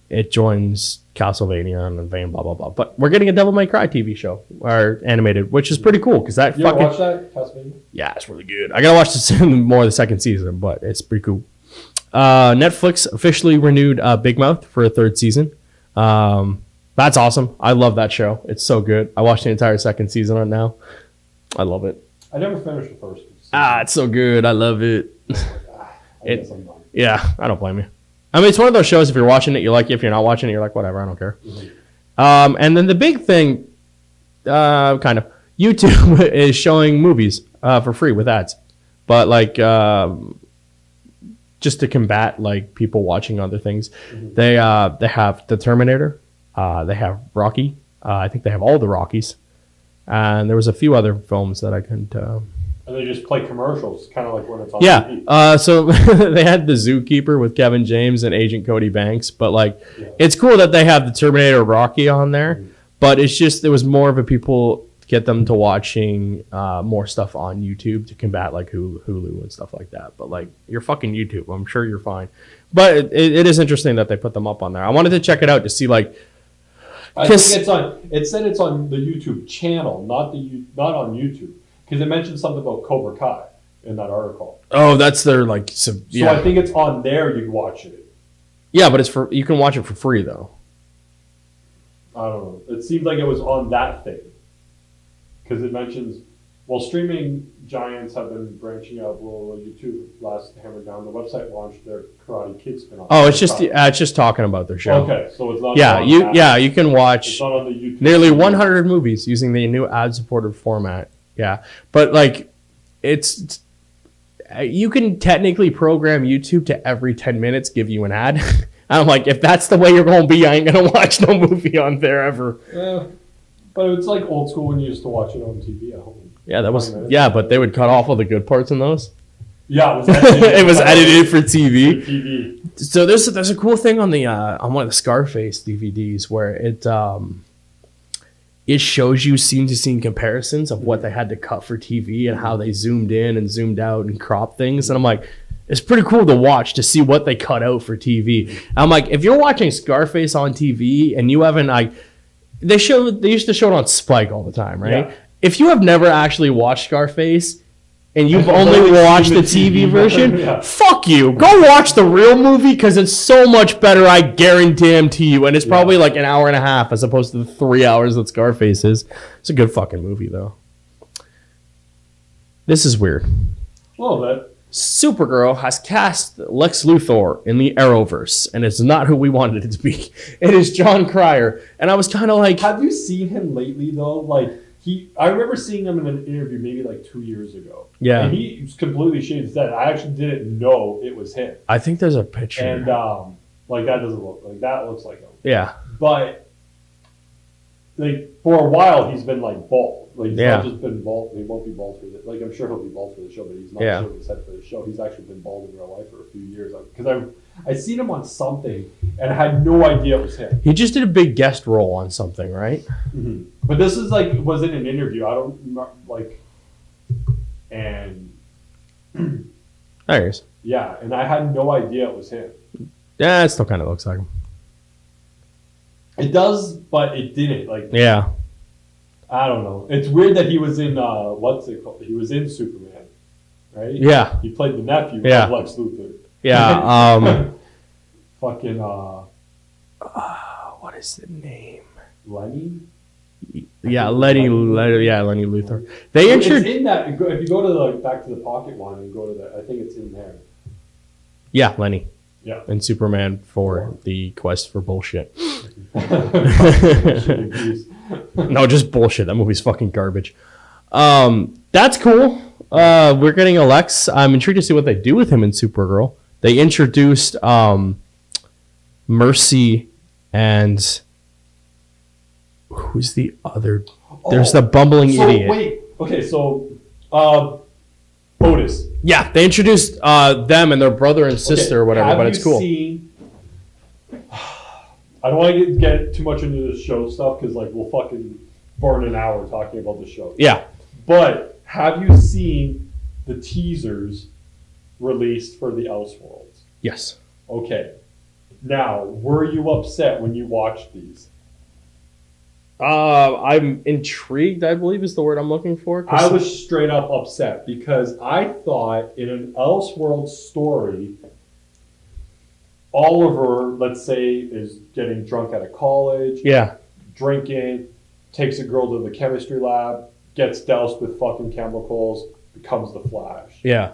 It joins Castlevania and vein, blah, blah, blah. But we're getting a Devil May Cry TV show, or animated, which is pretty cool. Because that you ever watch that, Castlevania? Yeah, it's really good. I got to watch more of the second season, but it's pretty cool. Netflix officially renewed Big Mouth for a third season. That's awesome. I love that show. It's so good. I watched the entire second season on it now. I love it. I never finished the first season. It's so good. I love it. Yeah, I don't blame you. I mean, it's one of those shows, if you're watching it, you like it. If you're not watching it, you're like, whatever, I don't care. Mm-hmm. And then the big thing, kind of, YouTube is showing movies for free with ads. But, like, just to combat, like, people watching other things, mm-hmm. They have The Terminator. They have Rocky. I think they have all the Rockies. And there was a few other films that I couldn't... And they just play commercials, kind of like when it's on TV. So they had The Zookeeper with Kevin James and Agent Cody Banks. But, like, It's cool that they have the Terminator Rocky on there. Mm-hmm. But it's just, it was more of a people get them to watching more stuff on YouTube to combat, like, Hulu and stuff like that. But, like, you're fucking YouTube. I'm sure you're fine. But it is interesting that they put them up on there. I wanted to check it out to see, like... I think it's on... It said it's on the YouTube channel, not on YouTube. Because it mentioned something about Cobra Kai in that article. Oh, that's their like. So I think it's on there. You watch it. Yeah, but you can watch it for free though. I don't know. It seemed like it was on that thing because it mentions streaming giants have been branching out. Well, YouTube last hammered down. The website launched their Karate Kid spin-off. Oh, it's just talking about their show. Okay, so it's not. You can watch. It's not on the YouTube. Nearly 100 movies using the new ad-supported format. Yeah, but like, it's you can technically program YouTube to every 10 minutes give you an ad. I'm like, if that's the way you're going to be, I ain't going to watch no movie on there ever. Yeah, but it's like old school when you used to watch it on TV at home. Yeah, that was but they would cut off all the good parts in those. Yeah, it was edited. It was edited for TV. TV. So there's a cool thing on the on one of the Scarface DVDs where it shows you scene to scene comparisons of what they had to cut for TV and how they zoomed in and zoomed out and cropped things. And I'm like, it's pretty cool to watch to see what they cut out for TV. I'm like, if you're watching Scarface on TV and you haven't they used to show it on Spike all the time, right? Yeah. If you have never actually watched Scarface and you've only watched the TV version, yeah. fuck you. Go watch the real movie because it's so much better, I guarantee you. And it's probably like an hour and a half as opposed to the 3 hours that Scarface is. It's a good fucking movie, though. This is weird. A little bit. Supergirl has cast Lex Luthor in the Arrowverse, and it's not who we wanted it to be. It is John Cryer. And I was kind of like... Have you seen him lately, though? Like, I remember seeing him in an interview maybe like 2 years ago. Yeah. And he was completely shaved his head. I actually didn't know it was him. I think there's a picture. And, like, that doesn't look... Like, that looks like him. Yeah. But, like, for a while, he's been, like, bald. Like, he's Yeah. not just been bald. He won't be bald for the... Like, I'm sure he'll be bald for the show, but he's not shaving his head for the show. He's actually been bald in real life for a few years. Because I seen him on something, and I had no idea it was him. He just did a big guest role on something, right? Mm-hmm. But this is, like, was in an interview. I don't... Like... And... There he is. Yeah, and I had no idea it was him. Yeah, it still kind of looks like him. It does, but it didn't. Like, Yeah. I don't know. It's weird that he was in what's it called? He was in Superman, right? Yeah. He played the nephew Yeah. of Lex Luthor. Yeah. Fucking What is the name? Lenny. Yeah, Lenny Luthor. They It's introduced. in that. If you go to the Back to the Pocket one and go to that, I think it's in there. Yeah, Lenny. Yeah. And Superman for the quest for bullshit. No, just bullshit. That movie's fucking garbage. That's cool. We're getting Alex. I'm intrigued to see what they do with him in Supergirl. They introduced Mercy and who's the other? There's the bumbling idiot. Wait. Okay, so Otis. Yeah, they introduced them and their brother and sister or whatever, but it's cool. I don't want to get too much into the show stuff because like we'll fucking burn an hour talking about the show. Yeah. But have you seen the teasers released for the Elseworlds? Yes. Okay. Now, were you upset when you watched these? I'm intrigued, I believe is the word I'm looking for. I was straight up upset because I thought in an Elseworlds story, Oliver, let's say, is getting drunk at a college. Yeah. Drinking, takes a girl to the chemistry lab, gets doused with fucking chemicals, becomes the Flash. Yeah.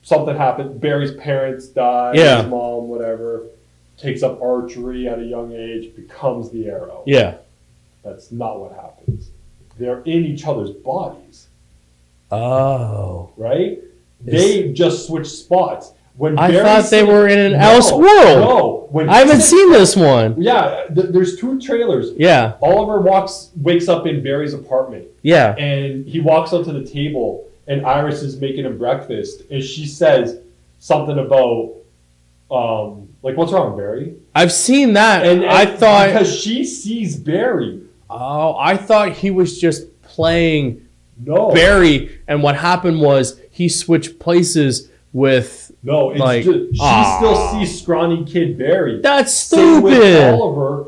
Something happened. Barry's parents die. Yeah. His mom, whatever. Takes up archery at a young age, becomes the Arrow. Yeah. That's not what happens. They're in each other's bodies. Oh. Right? They just switch spots. When I Barry thought they were in an else world. No. I haven't seen this one. Yeah, there's two trailers. Yeah. Oliver wakes up in Barry's apartment. Yeah. And he walks up to the table, and Iris is making him breakfast, and she says something about, like, what's wrong, Barry? I've seen that. And I thought... Because she sees Barry. Oh, I thought he was just playing Barry, and what happened was he switched places with... No, it's like, just, she still sees scrawny kid Barry. That's Same with stupid. Oliver.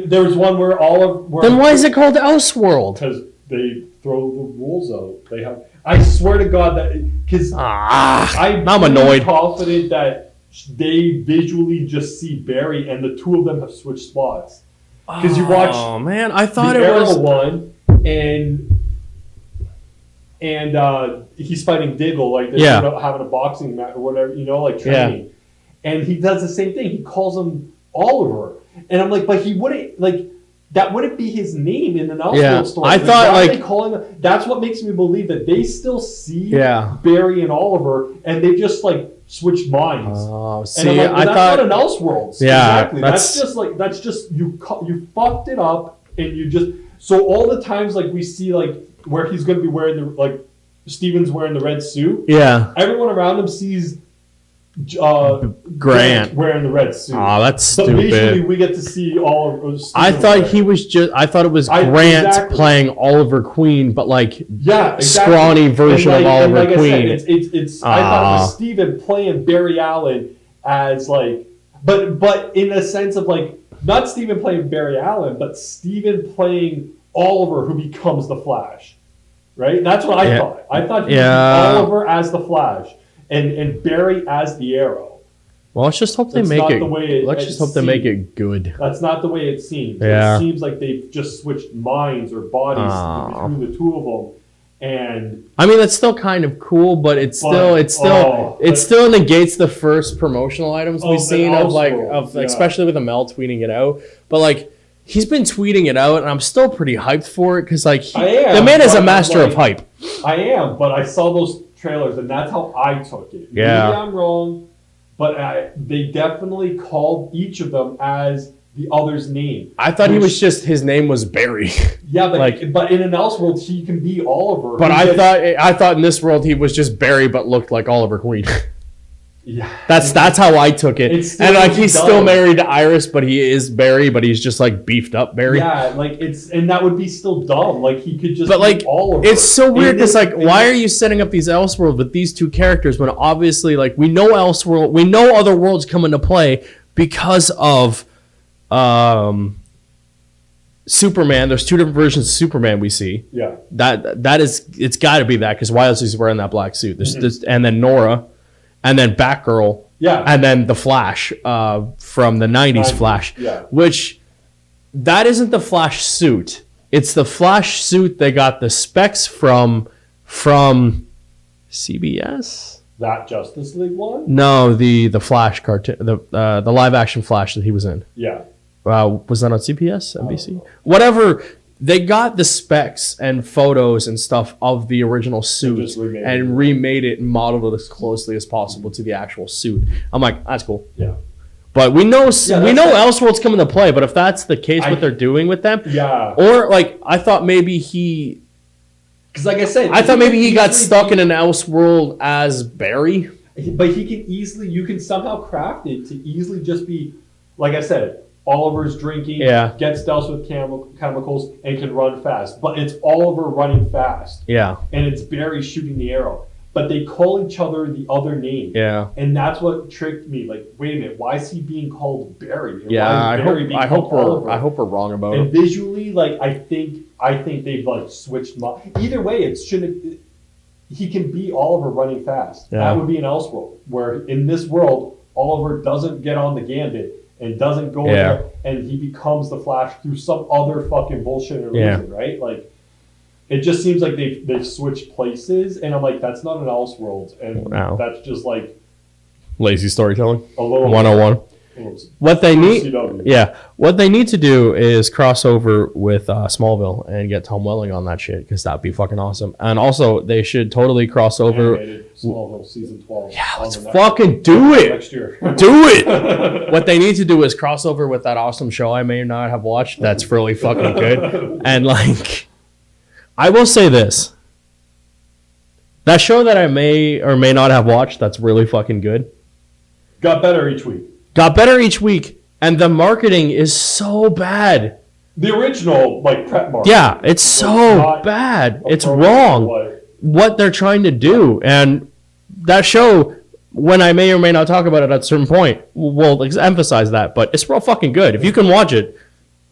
There was one where Oliver... Then why is it called Elseworld? Because they throw the rules out. They have... I swear to God that... Because I'm annoyed. confident that they visually just see Barry and the two of them have switched spots. Because you watch... Oh, man. I thought the it Arrow was... one and he's fighting Diggle, like they're having a boxing match or whatever, like training. Yeah. And he does the same thing. He calls him Oliver. And I'm like, but he wouldn't, like, that wouldn't be his name in an Elseworld story. I thought, like... Calling him, that's what makes me believe that they still see Barry and Oliver, and they just, like, switched minds. Oh, see, and I'm like, well, I that's thought... not an Elseworlds. Yeah, exactly. That's just, you fucked it up, and you just... So all the times, like, we see, like, where he's going to be wearing the, like, Steven's wearing the red suit. Yeah. Everyone around him sees Grant wearing the red suit. Oh, that's so stupid. visually, we get to see all of I thought it was Grant exactly. playing Oliver Queen, but like exactly. scrawny version of Oliver Queen. I thought it was Steven playing Barry Allen as like, but in a sense of like, not Steven playing Barry Allen, but Steven playing Oliver, who becomes the Flash. Right? That's what I thought. I thought he was Oliver as the Flash and Barry as the Arrow. Well, let's just hope they make it. Let's just hope they make it good. That's not the way it seems. Yeah. It seems like they've just switched minds or bodies between the two of them. And I mean, that's still kind of cool, but it still negates the first promotional items we've seen especially with Amel tweeting it out. But like, he's been tweeting it out, and I'm still pretty hyped for it because like the man is a master of hype. I am, but I saw those trailers, and that's how I took it. Yeah. Maybe I'm wrong, but they definitely called each of them as the other's name. I thought his name was Barry. Yeah, but in an Elseworld, he can be Oliver. But I thought in this world he was just Barry, but looked like Oliver Queen. Yeah, that's how I took it. And like he's still married to Iris, but he is Barry, but he's just like beefed up Barry. Yeah, like and that would be still dumb. Like he could just. But like Oliver. It's so weird because like why are you setting up these Elseworlds with these two characters when obviously like we know Elseworld, we know other worlds come into play because of Superman. There's two different versions of Superman we see. Yeah. That is it's got to be that because why else is he wearing that black suit? There's this, and then Nora. And then Batgirl, and then the Flash from the 90s Flash, which that isn't the Flash suit. It's the Flash suit they got the specs from CBS. That Justice League one? No, the Flash cartoon, the live action Flash that he was in. Yeah. Was that on CBS, NBC? Whatever. They got the specs and photos and stuff of the original suit and remade it and modeled it as closely as possible to the actual suit. I'm like, that's cool. Yeah. But we know Elseworlds come into play. But if that's the case, what they're doing with them, or like I thought maybe because like I said, I thought maybe he got stuck in an Elseworld as Barry. But you can somehow craft it to easily just be, like I said. Oliver's drinking, gets doused with chemicals, and can run fast. But it's Oliver running fast. Yeah. And it's Barry shooting the arrow. But they call each other the other name. Yeah. And that's what tricked me. Like, wait a minute, why is he being called Barry? I hope we're wrong about it. And visually, like I think they've like switched. Either way, he can be Oliver running fast. Yeah. That would be an Elseworld. Where in this world, Oliver doesn't get on the gambit. And doesn't go there, and he becomes the Flash through some other fucking bullshit or reason, right? Like, it just seems like they've switched places, and I'm like, that's not an Elseworld, and that's just like lazy storytelling. A little 101. What they need to do is cross over with Smallville and get Tom Welling on that shit because that'd be fucking awesome. And also, they should totally cross over. Smallville season 12. Yeah, let's fucking do it. Next year. Do it. What they need to do is cross over with that awesome show I may not have watched. That's really fucking good. And like, I will say this: that show that I may or may not have watched, that's really fucking good. Got better each week. And the marketing is so bad. The original, like, prep marketing. Yeah, it's so bad. It's wrong what they're trying to do. And that show, when I may or may not talk about it at a certain point, we'll emphasize that. But it's real fucking good. If you can watch it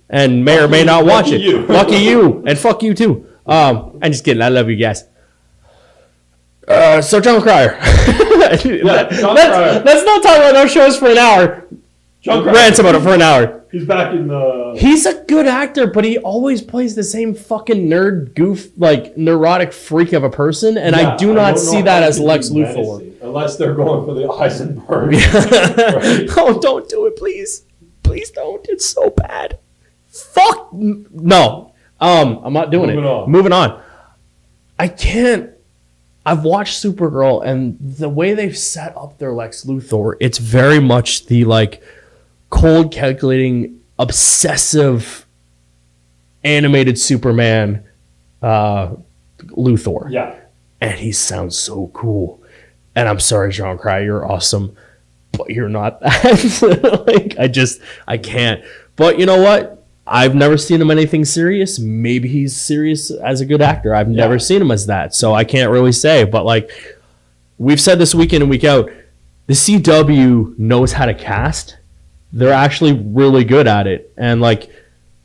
and may or may not watch it, lucky you. And fuck you, too. I'm just kidding. I love you guys. So John Cryer. Let's not talk about those shows for an hour. John Cryer rants about it for an hour. He's back in the... He's a good actor, but he always plays the same fucking nerd goof, like neurotic freak of a person, and I do not see that as Lex Luthor. Unless they're going for the Eisenberg. Right? Oh, don't do it, please. Please don't. It's so bad. Fuck. No. I'm not doing it. Moving on. I can't. I've watched Supergirl, and the way they've set up their Lex Luthor, it's very much the like cold, calculating, obsessive, animated Superman Luthor. Yeah. and he sounds so cool. And I'm sorry, Jean Cry, you're awesome, but you're not that. Like, I can't. But you know what? I've never seen him anything serious. Maybe he's serious as a good actor. I've never seen him as that, so I can't really say. But like we've said this week in and week out, the CW knows how to cast. They're actually really good at it, and like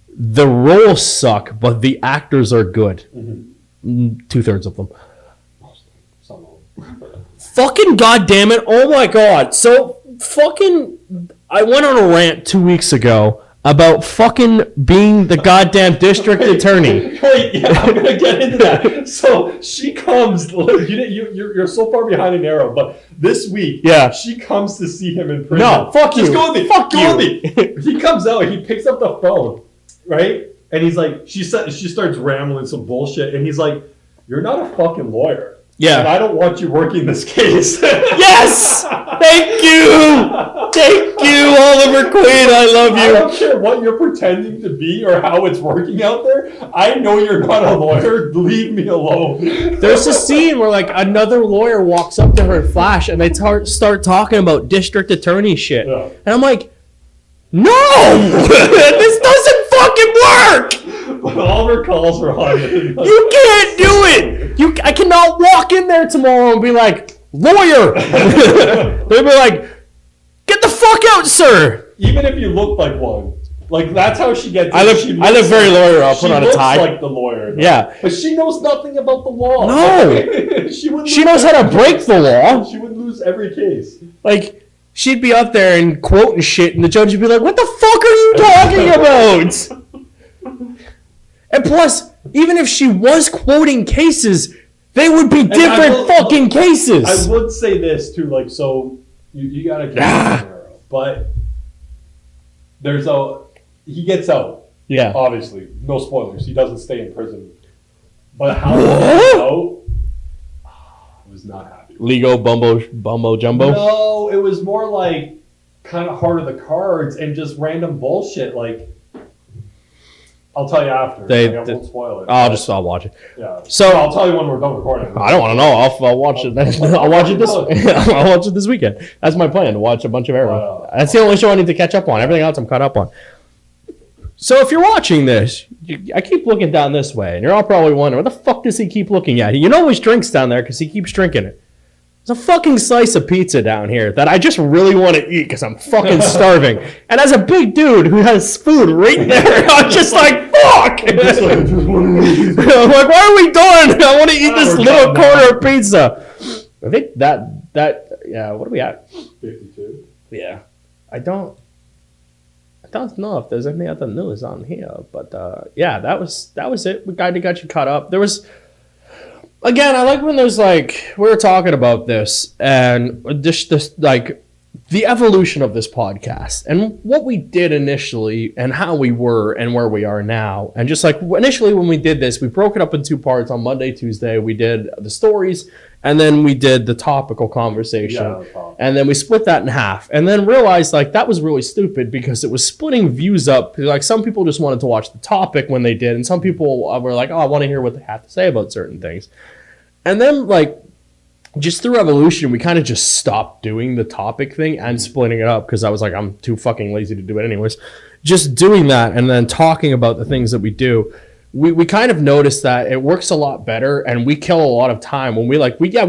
the roles suck, but the actors are good. 2/3 of them. Fucking goddamn it! Oh my god! So fucking, I went on a rant 2 weeks ago about fucking being the goddamn district attorney. Wait, yeah, I'm gonna get into that. So she comes. You're so far behind an arrow, but this week, she comes to see him in prison. No, fuck you. Just go with me. Fuck go you. With me. He comes out. He picks up the phone, right? And he's like, she starts rambling some bullshit, and he's like, "You're not a fucking lawyer. Yeah. And I don't want you working this case." Yes! Thank you! Thank you, Oliver Queen. I love you. I don't care what you're pretending to be or how it's working out there. I know you're not a lawyer. Leave me alone. There's a scene where like another lawyer walks up to her in Flash and they start talking about district attorney shit. Yeah. And I'm like, no! This doesn't fucking work! But Oliver calls her on it. You can't do it! I cannot walk in there tomorrow and be like, lawyer! They'd be like, get the fuck out, sir! Even if you look like one. Like, that's how she gets it. I look very lawyer. I'll put on a tie. She looks like the lawyer. Though. Yeah. But she knows nothing about the law. No! She knows how to break the law. She would lose every case. Like, she'd be up there and quoting shit, and the judge would be like, what the fuck are you talking about? And plus, even if she was quoting cases, they would be different fucking cases. I would say this, too. Like, so, you gotta get her. But he gets out. Yeah. Obviously. No spoilers. He doesn't stay in prison. But how he gets out, I was not happy. Lego Bumbo Jumbo? No, it was more like kind of heart of the cards and just random bullshit. Like, I'll tell you after. I won't spoil it. I'll watch it. Yeah. So I'll tell you when we're done recording. I don't want to know. I'll watch it. I'll watch it I'll watch it this weekend. That's my plan, to watch a bunch of Arrow. That's the only show I need to catch up on. Everything else I'm caught up on. So if you're watching this, I keep looking down this way, and you're all probably wondering, what the fuck does he keep looking at? You know his drink's down there because he keeps drinking it. There's a fucking slice of pizza down here that I just really want to eat because I'm fucking starving. And as a big dude who has food right there, I'm just like, fuck! I'm like, why are we done? I want to eat this little corner of pizza. I think yeah, what are we at? 52. Yeah. I don't know if there's any other news on here, but yeah, that was it. We got you caught up. There was, again, I like when there's like, we were talking about this and this like the evolution of this podcast and what we did initially and how we were and where we are now. And just like initially when we did this, we broke it up in two parts. On Monday, Tuesday, we did the stories and then we did the topical conversation. And then we split that in half and then realized like that was really stupid because it was splitting views up. Like some people just wanted to watch the topic when they did. And some people were like, oh, I want to hear what they have to say about certain things. And then like, just through evolution, we kind of just stopped doing the topic thing and splitting it up because I was like, I'm too fucking lazy to do it anyways. Just doing that and then talking about the things that we do, we kind of noticed that it works a lot better and we kill a lot of time when we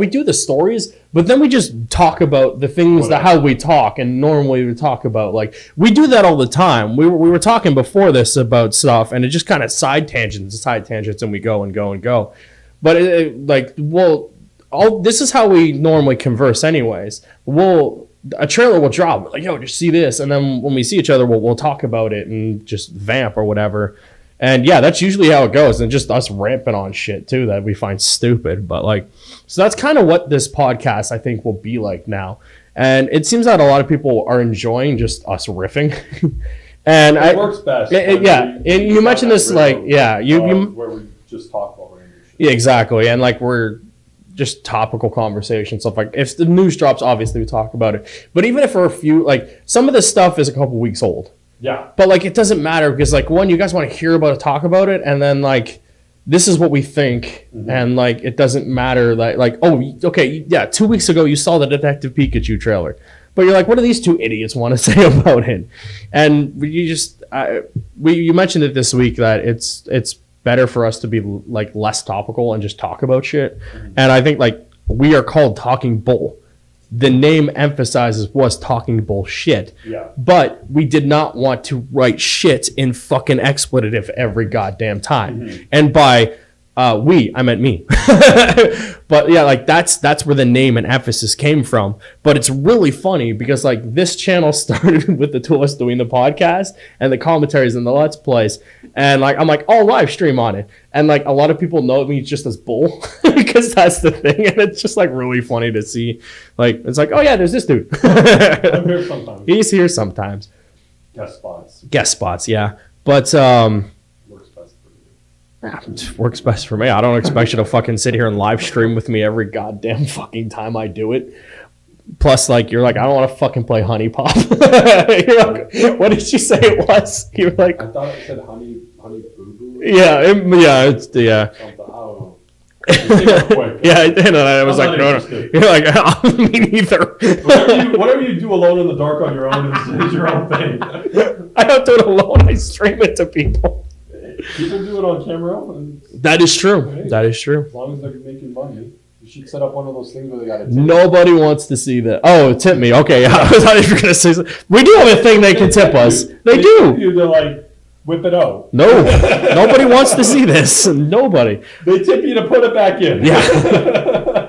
do the stories, but then we just talk about the things that how we talk and normally we talk about. Like we do that all the time. We were talking before this about stuff and it just kind of side tangents and we go and go and go. But this is how we normally converse anyways. A trailer will drop. We're like, yo, just see this. And then when we see each other, we'll talk about it and just vamp or whatever. And yeah, that's usually how it goes. And just us ramping on shit too that we find stupid. But like, so that's kind of what this podcast I think will be like now. And it seems that a lot of people are enjoying just us riffing. And it works best. And you mentioned this like, where we just talk about random shit. Yeah, exactly. And like we're just topical conversation stuff. Like if the news drops, obviously we talk about it. But even if for a few, like some of this stuff is a couple weeks old. Yeah. But like it doesn't matter because like one, you guys want to hear about it, talk about it, and then like this is what we think, and like it doesn't matter like oh okay yeah 2 weeks ago you saw the Detective Pikachu trailer, but you're like, what do these two idiots want to say about it? And you mentioned it this week that it's better for us to be like less topical and just talk about shit, and I think like we are called Talking Bull. The name emphasizes was talking bullshit. Yeah. But we did not want to write shit in fucking expletive every goddamn time. And by I meant me. But yeah, like that's where the name and emphasis came from. But it's really funny because like this channel started with the two of us doing the podcast and the commentaries and the Let's Plays. And like I'm like, I'll live stream on it. And like a lot of people know me just as Bull because that's the thing. And it's just like really funny to see. Like it's like, oh yeah, there's this dude. I'm here sometimes. He's here sometimes. Guest spots, yeah. But works best for me. I don't expect you to fucking sit here and live stream with me every goddamn fucking time I do it. Plus, like, you're like, I don't want to fucking play Honey Pop. You're like, what did you say it was? You're like, I thought it said Honey Boo Boo. Yeah, yeah. Yeah, and I was like, no. You're like, oh, me neither. Whatever you do alone in the dark on your own is your own thing. I don't do it alone. I stream it to people. People do it on camera. That is true. Right? That is true. As long as they're making money. You should set up one of those things where they got to tip. Nobody wants to see that. Oh, tip me. Okay, yeah. I thought you were going to say something. We do have a thing they can tip us. They do. You to like whip it out. No. Nobody wants to see this. Nobody. They tip you to put it back in. Yeah.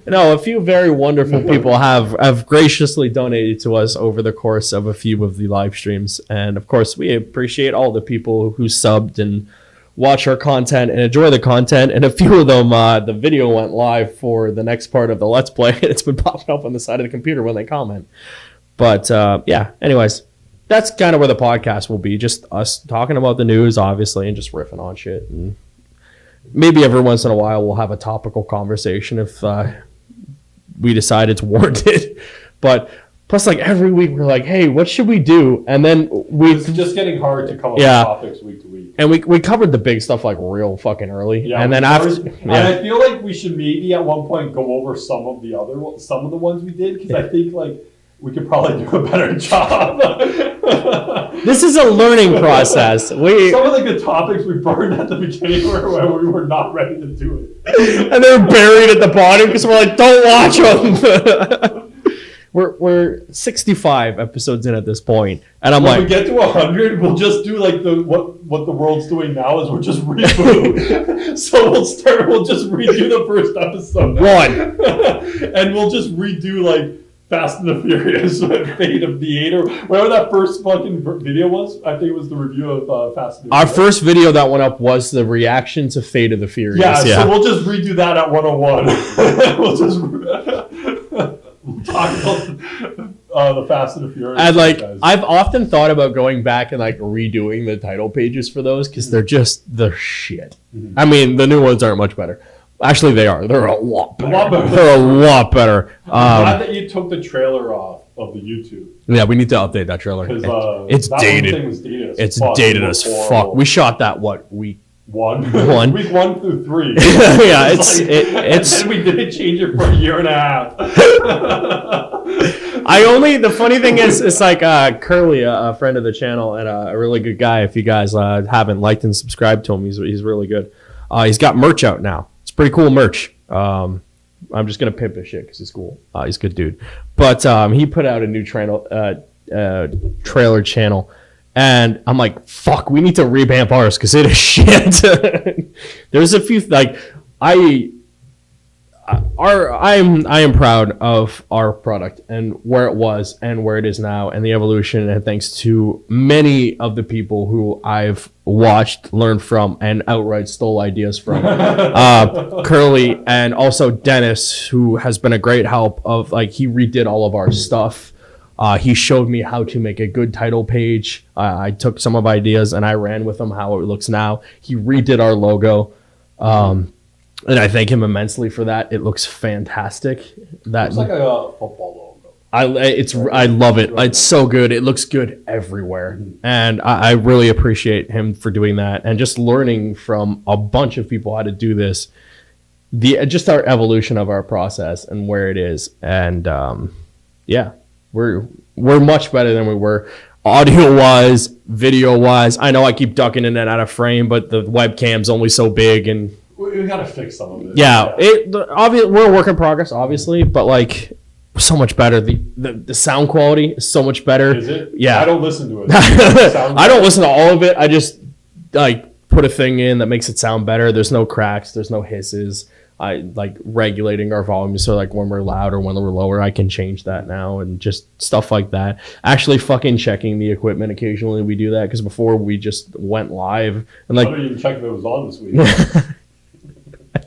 No, a few very wonderful people have graciously donated to us over the course of a few of the live streams. And of course, we appreciate all the people who subbed and watch our content and enjoy the content. And a few of them, the video went live for the next part of the Let's Play. It's been popping up on the side of the computer when they comment. But yeah, anyways, that's kind of where the podcast will be. Just us talking about the news, obviously, and just riffing on shit. And maybe every once in a while we'll have a topical conversation if we decide it's warranted. But plus, like every week we're like, hey, what should we do? And then it's just getting hard to come up with topics week to week. And we covered the big stuff like real fucking early. Yeah, and then and I feel like we should maybe at one point go over some of the ones we did, because I think like we could probably do a better job. This is a learning process. Some of the good topics we burned at the beginning where we were not ready to do it. And they're buried at the bottom because we're like, don't watch them. We're 65 episodes in at this point, and when we get to 100, we'll just do like what the world's doing now is we'll just reboot. So we'll just redo the first episode. And we'll just redo like Fast and the Furious, Fate of the 8, or whatever that first fucking video was. I think it was the review of Fast and the Furious. Our first video that went up was the reaction to Fate of the Furious. Yeah, so we'll just redo that at 101. We'll just talk about the Fast and the Furious. And like, I've often thought about going back and like redoing the title pages for those because they're just the shit. Mm-hmm. I mean, the new ones aren't much better. Actually, they are. They're a lot better. They're a lot better. I'm glad that you took the trailer off of the YouTube. Yeah, we need to update that trailer. It's dated. Thing was dated. It's dated as fuck. We shot that week one. Week 1 through 3. Yeah, it's. And we didn't change it for a year and a half. The funny thing is, it's like Curly, a friend of the channel and a really good guy. If you guys haven't liked and subscribed to him, he's really good. He's got merch out now. It's pretty cool merch. I'm just gonna pimp his shit because he's cool. He's a good dude. But he put out a new trailer channel. And I'm like, fuck, we need to revamp ours because it is shit. There's a few like I am proud of our product and where it was and where it is now and the evolution, and thanks to many of the people who I've watched, learned from, and outright stole ideas from. Curly and also Dennis, who has been a great help of like he redid all of our stuff. He showed me how to make a good title page. I took some of ideas and I ran with him how it looks now. He redid our logo. And I thank him immensely for that. It looks fantastic. Looks like a football logo. I love it. It's so good. It looks good everywhere. And I really appreciate him for doing that and just learning from a bunch of people how to do this. Just our evolution of our process and where it is. And we're much better than we were audio wise, video wise. I know I keep ducking in and out of frame, but the webcam's only so big and we gotta fix some of it. Yeah, we're a work in progress, obviously, but like so much better. The sound quality is so much better. Is it? Yeah. I don't listen to it. I don't listen to all of it. I just like put a thing in that makes it sound better. There's no cracks. There's no hisses. I like regulating our volume. So like when we're loud or when we're lower, I can change that now and just stuff like that. Actually fucking checking the equipment occasionally. We do that because before we just went live and like. I didn't even check if it was on this week.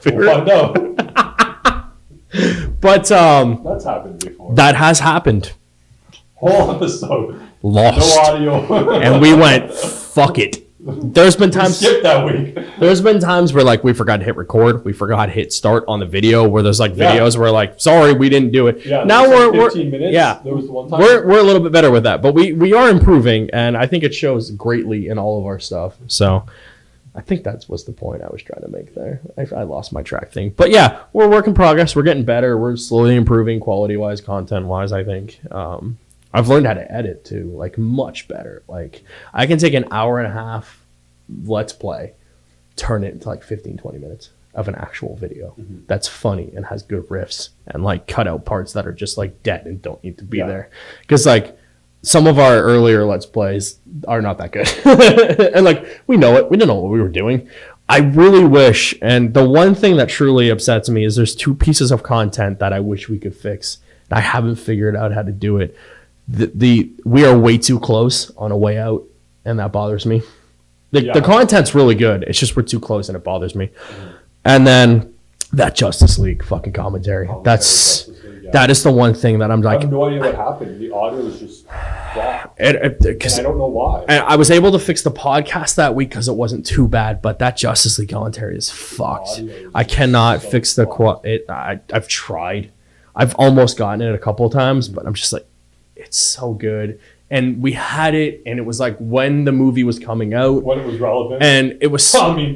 We'll find out. But that's happened before. That has happened. Whole episode lost. No audio. And we went, fuck it. There's been times skip that week. There's been times where like we forgot to hit record, we forgot to hit start on the video. Where there's like videos where like, sorry, we didn't do it. Yeah, now we're 15 minutes. Yeah, there was the one time. We're a little bit better with that, but we are improving, and I think it shows greatly in all of our stuff. So I think that was the point I was trying to make there. I lost my track thing, but yeah, we're a work in progress. We're getting better. We're slowly improving quality wise, content wise. I think. I've learned how to edit too, like much better. Like I can take an hour and a half let's play, turn it into like 15-20 minutes of an actual video that's funny and has good riffs, and like cut out parts that are just like dead and don't need to be there. Because like some of our earlier let's plays are not that good. And like we know it, we didn't know what we were doing. I really wish, and the one thing that truly upsets me is there's 2 pieces of content that I wish we could fix, and I haven't figured out how to do it. We are way too close on a way out, and that bothers me. The content's really good. It's just we're too close, and it bothers me. And then that Justice League fucking commentary. That is the one thing that I'm like. I have no idea what happened. The audio was just raw. And I don't know why. And I was able to fix the podcast that week because it wasn't too bad, but that Justice League commentary is fucked. I cannot fix the I've tried. I've almost gotten it a couple of times, but I'm just like, it's so good. And we had it, and it was like when the movie was coming out. When it was relevant. And it was... Well, I mean,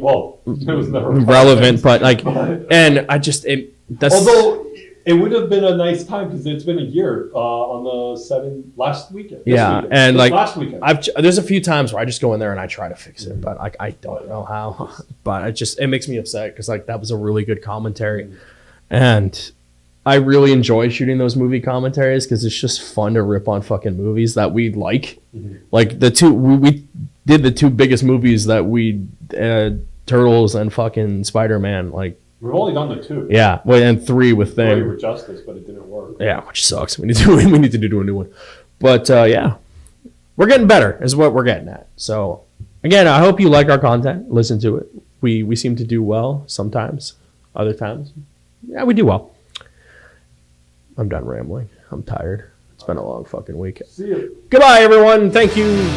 it was never relevant, but like... And I just... Although, it would have been a nice time, because it's been a year on the last weekend. Yeah, and like... Last weekend. There's a few times where I just go in there and I try to fix it, but like I don't know how. But it makes me upset, because like that was a really good commentary. And... I really enjoy shooting those movie commentaries because it's just fun to rip on fucking movies that we like. Like we did the 2 biggest movies that we Turtles and fucking Spider-Man. Like we've only done the 2. Yeah, well, and 3 with them. 3 with Justice, but it didn't work. Yeah, which sucks. We need to do a new one. But yeah, we're getting better is what we're getting at. So again, I hope you like our content. Listen to it. We seem to do well sometimes. Other times, yeah, we do well. I'm done rambling. I'm tired. It's been a long fucking week. See you. Goodbye, everyone. Thank you.